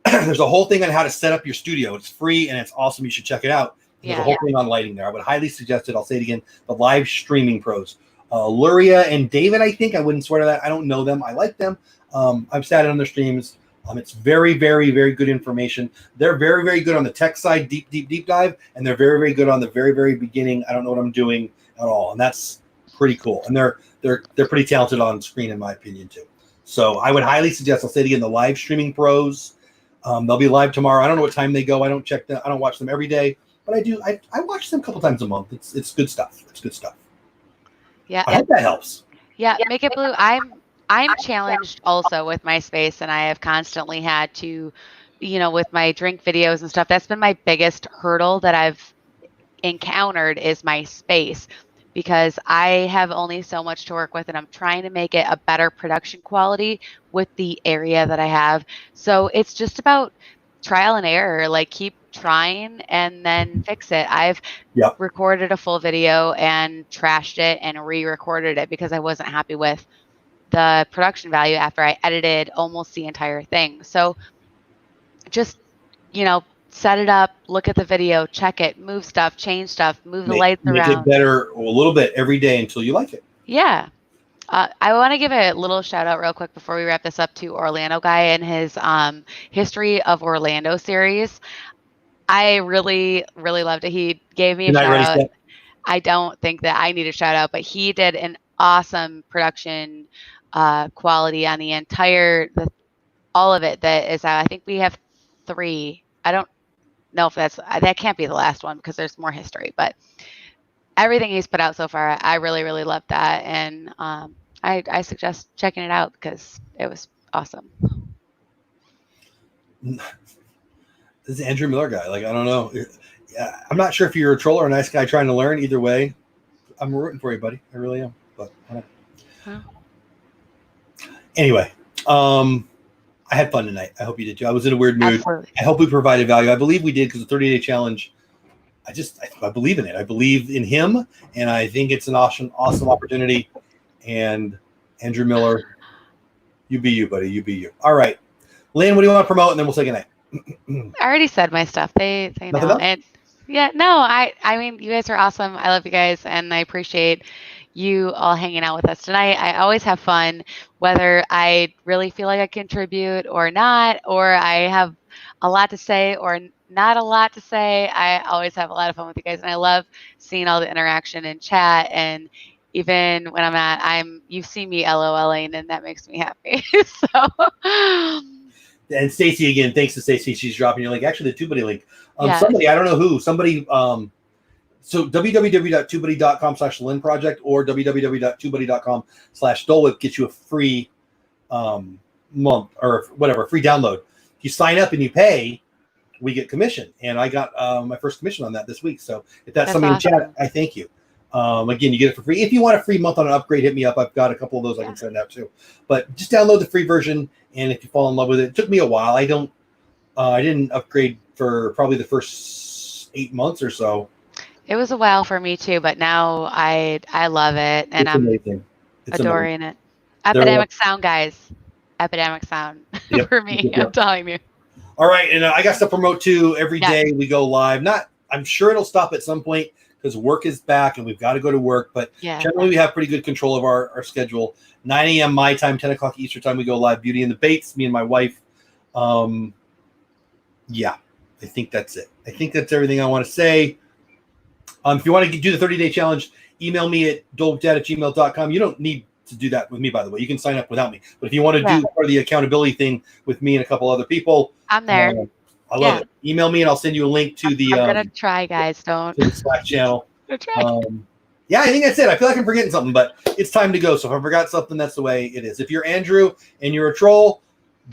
There's a whole thing on how to set up your studio. It's free and it's awesome. You should check it out. There's a whole thing on lighting there. I would highly suggest it. I'll say it again. The live streaming pros, Luria and David. I think I wouldn't swear to that. I don't know them. I like them. I've sat on their streams. It's very, very, very good information. They're very, very good on the tech side, deep dive, and they're very, very good on the very, very beginning. I don't know what I'm doing at all, and that's pretty cool. And they're pretty talented on screen, in my opinion, too. So I would highly suggest. I'll say it again: the live streaming pros. They'll be live tomorrow. I don't know what time they go. I don't check them. I don't watch them every day, but I do. I watch them a couple times a month. It's good stuff. It's good stuff. Yeah. I hope that helps. Yeah, Make It Blue. I'm challenged also with my space, and I have constantly had to, with my drink videos and stuff. That's been my biggest hurdle that I've encountered is my space, because I have only so much to work with, and I'm trying to make it a better production quality with the area that I have. So it's just about trial and error, like keep trying and then fix it. I've Yep. recorded a full video and trashed it and re-recorded it because I wasn't happy with the production value after I edited almost the entire thing. So just, set it up, look at the video, check it, move stuff, change stuff, move the lights Make around. it better a little bit every day until you like it. Yeah. I want to give a little shout out real quick before we wrap this up to Orlando Guy and his History of Orlando series. I really, really loved it. He gave me a shout out. I don't think that I need a shout out, but he did an awesome production quality on the entire, all of it that is out. I think we have 3. I don't know if that can't be the last one because there's more history, but everything he's put out so far, I really, really loved that. And I suggest checking it out because it was awesome. This is Andrew Miller guy. Like, I don't know. I'm not sure if you're a troll or a nice guy trying to learn. Either way, I'm rooting for you, buddy. I really am. But anyway, I had fun tonight. I hope you did too. I was in a weird mood. Absolutely. I hope we provided value. I believe we did because the 30-day challenge, I believe in it. I believe in him, and I think it's an awesome opportunity. And Andrew Miller, you be you, buddy. You be you. All right. Lynn, what do you want to promote? And then we'll say goodnight. I already said my stuff. They Nothing know. else? And I mean, you guys are awesome. I love you guys, and I appreciate you all hanging out with us tonight. I always have fun, whether I really feel like I contribute or not, or I have a lot to say or not a lot to say. I always have a lot of fun with you guys, and I love seeing all the interaction in chat. And even when you've seen me LOLing, and that makes me happy. So. And Stacy again, thanks to Stacy, she's dropping your link. Actually, the TubeBuddy link. Yes. Somebody, I don't know who, somebody. So www.tubebuddy.com/Lynn Project or www.tubebuddy.com/Dole Whip gets you a free month or whatever, free download. If you sign up and you pay, we get commission. And I got my first commission on that this week. So if that's something awesome. In chat, I thank you. Again, you get it for free. If you want a free month on an upgrade, hit me up. I've got a couple of those I can send out too. But just download the free version, and if you fall in love with it, it took me a while. I didn't upgrade for probably the first 8 months or so. It was a while for me too, but now I love it, and I'm amazing. Adoring it. Epidemic sound, guys. Epidemic sound for me. I'm telling you. All right, and I got stuff to promote too. Every day we go live. I'm sure it'll stop at some point because work is back and we've got to go to work. But generally, we have pretty good control of our schedule. 9 a.m. my time, 10 o'clock Eastern time, we go live. Beauty and the Baits, me and my wife. Yeah, I think that's it. I think that's everything I want to say. If you want to do the 30-day challenge, email me at dolewhipdad@gmail.com. You don't need to do that with me, by the way. You can sign up without me. But if you want to do part of the accountability thing with me and a couple other people, I'm there. I love it. Email me and I'll send you a link to the. I'm gonna try, guys. Don't. To the Slack channel. Yeah, I think that's it. I feel like I'm forgetting something, but it's time to go. So if I forgot something, that's the way it is. If you're Andrew and you're a troll,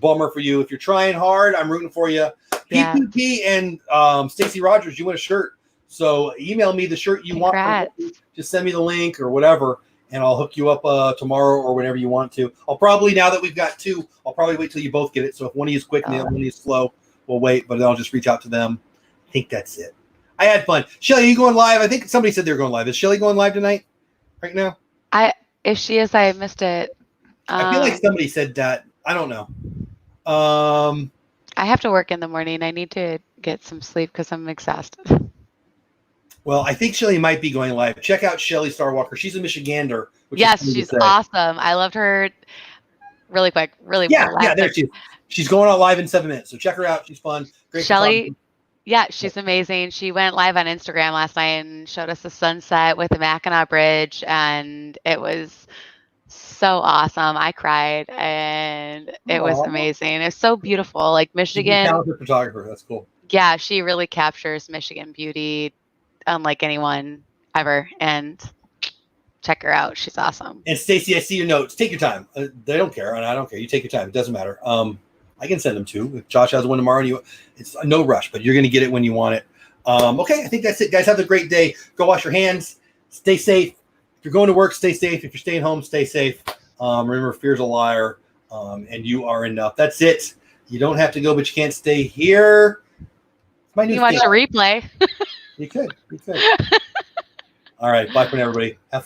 bummer for you. If you're trying hard, I'm rooting for you. PPP and Stacy Rogers, you want a shirt. So email me the shirt you want. Just send me the link or whatever, and I'll hook you up tomorrow or whenever you want to. I'll probably, now that we've got 2, I'll probably wait till you both get it. So if one of you is quick and the other one is slow, we'll wait, but then I'll just reach out to them. I think that's it. I had fun. Shelly, are you going live? I think somebody said they were going live. Is Shelly going live tonight? Right now? If she is, I missed it. I feel like somebody said that. I don't know. I have to work in the morning. I need to get some sleep because I'm exhausted. Well, I think Shelly might be going live. Check out Shelly Starwalker. She's a Michigander. Yes, she's awesome. I loved her. Really quick. Yeah, there she is. She's going out live in 7 minutes. So check her out. She's fun. Great. Shelly, she's amazing. She went live on Instagram last night and showed us the sunset with the Mackinac Bridge, and it was So awesome. I cried and it was Aw. amazing. It's so beautiful. Like She's a Michigan, talented photographer. That's cool. yeah, she really captures Michigan beauty unlike anyone ever. And check her out. She's awesome. And Stacy, I see your notes. Take your time. They don't care, and I don't care. You take your time. It doesn't matter. I can send them too. If Josh has one tomorrow, it's no rush, but you're going to get it when you want it. Okay, I think that's it, guys. Have a great day. Go wash your hands. Stay safe. If you're going to work, stay safe. If you're staying home, stay safe. Remember, fear's a liar, and you are enough. That's it. You don't have to go, but you can't stay here. My new You watch a replay. You could. All right. Bye for now, everybody. Have fun.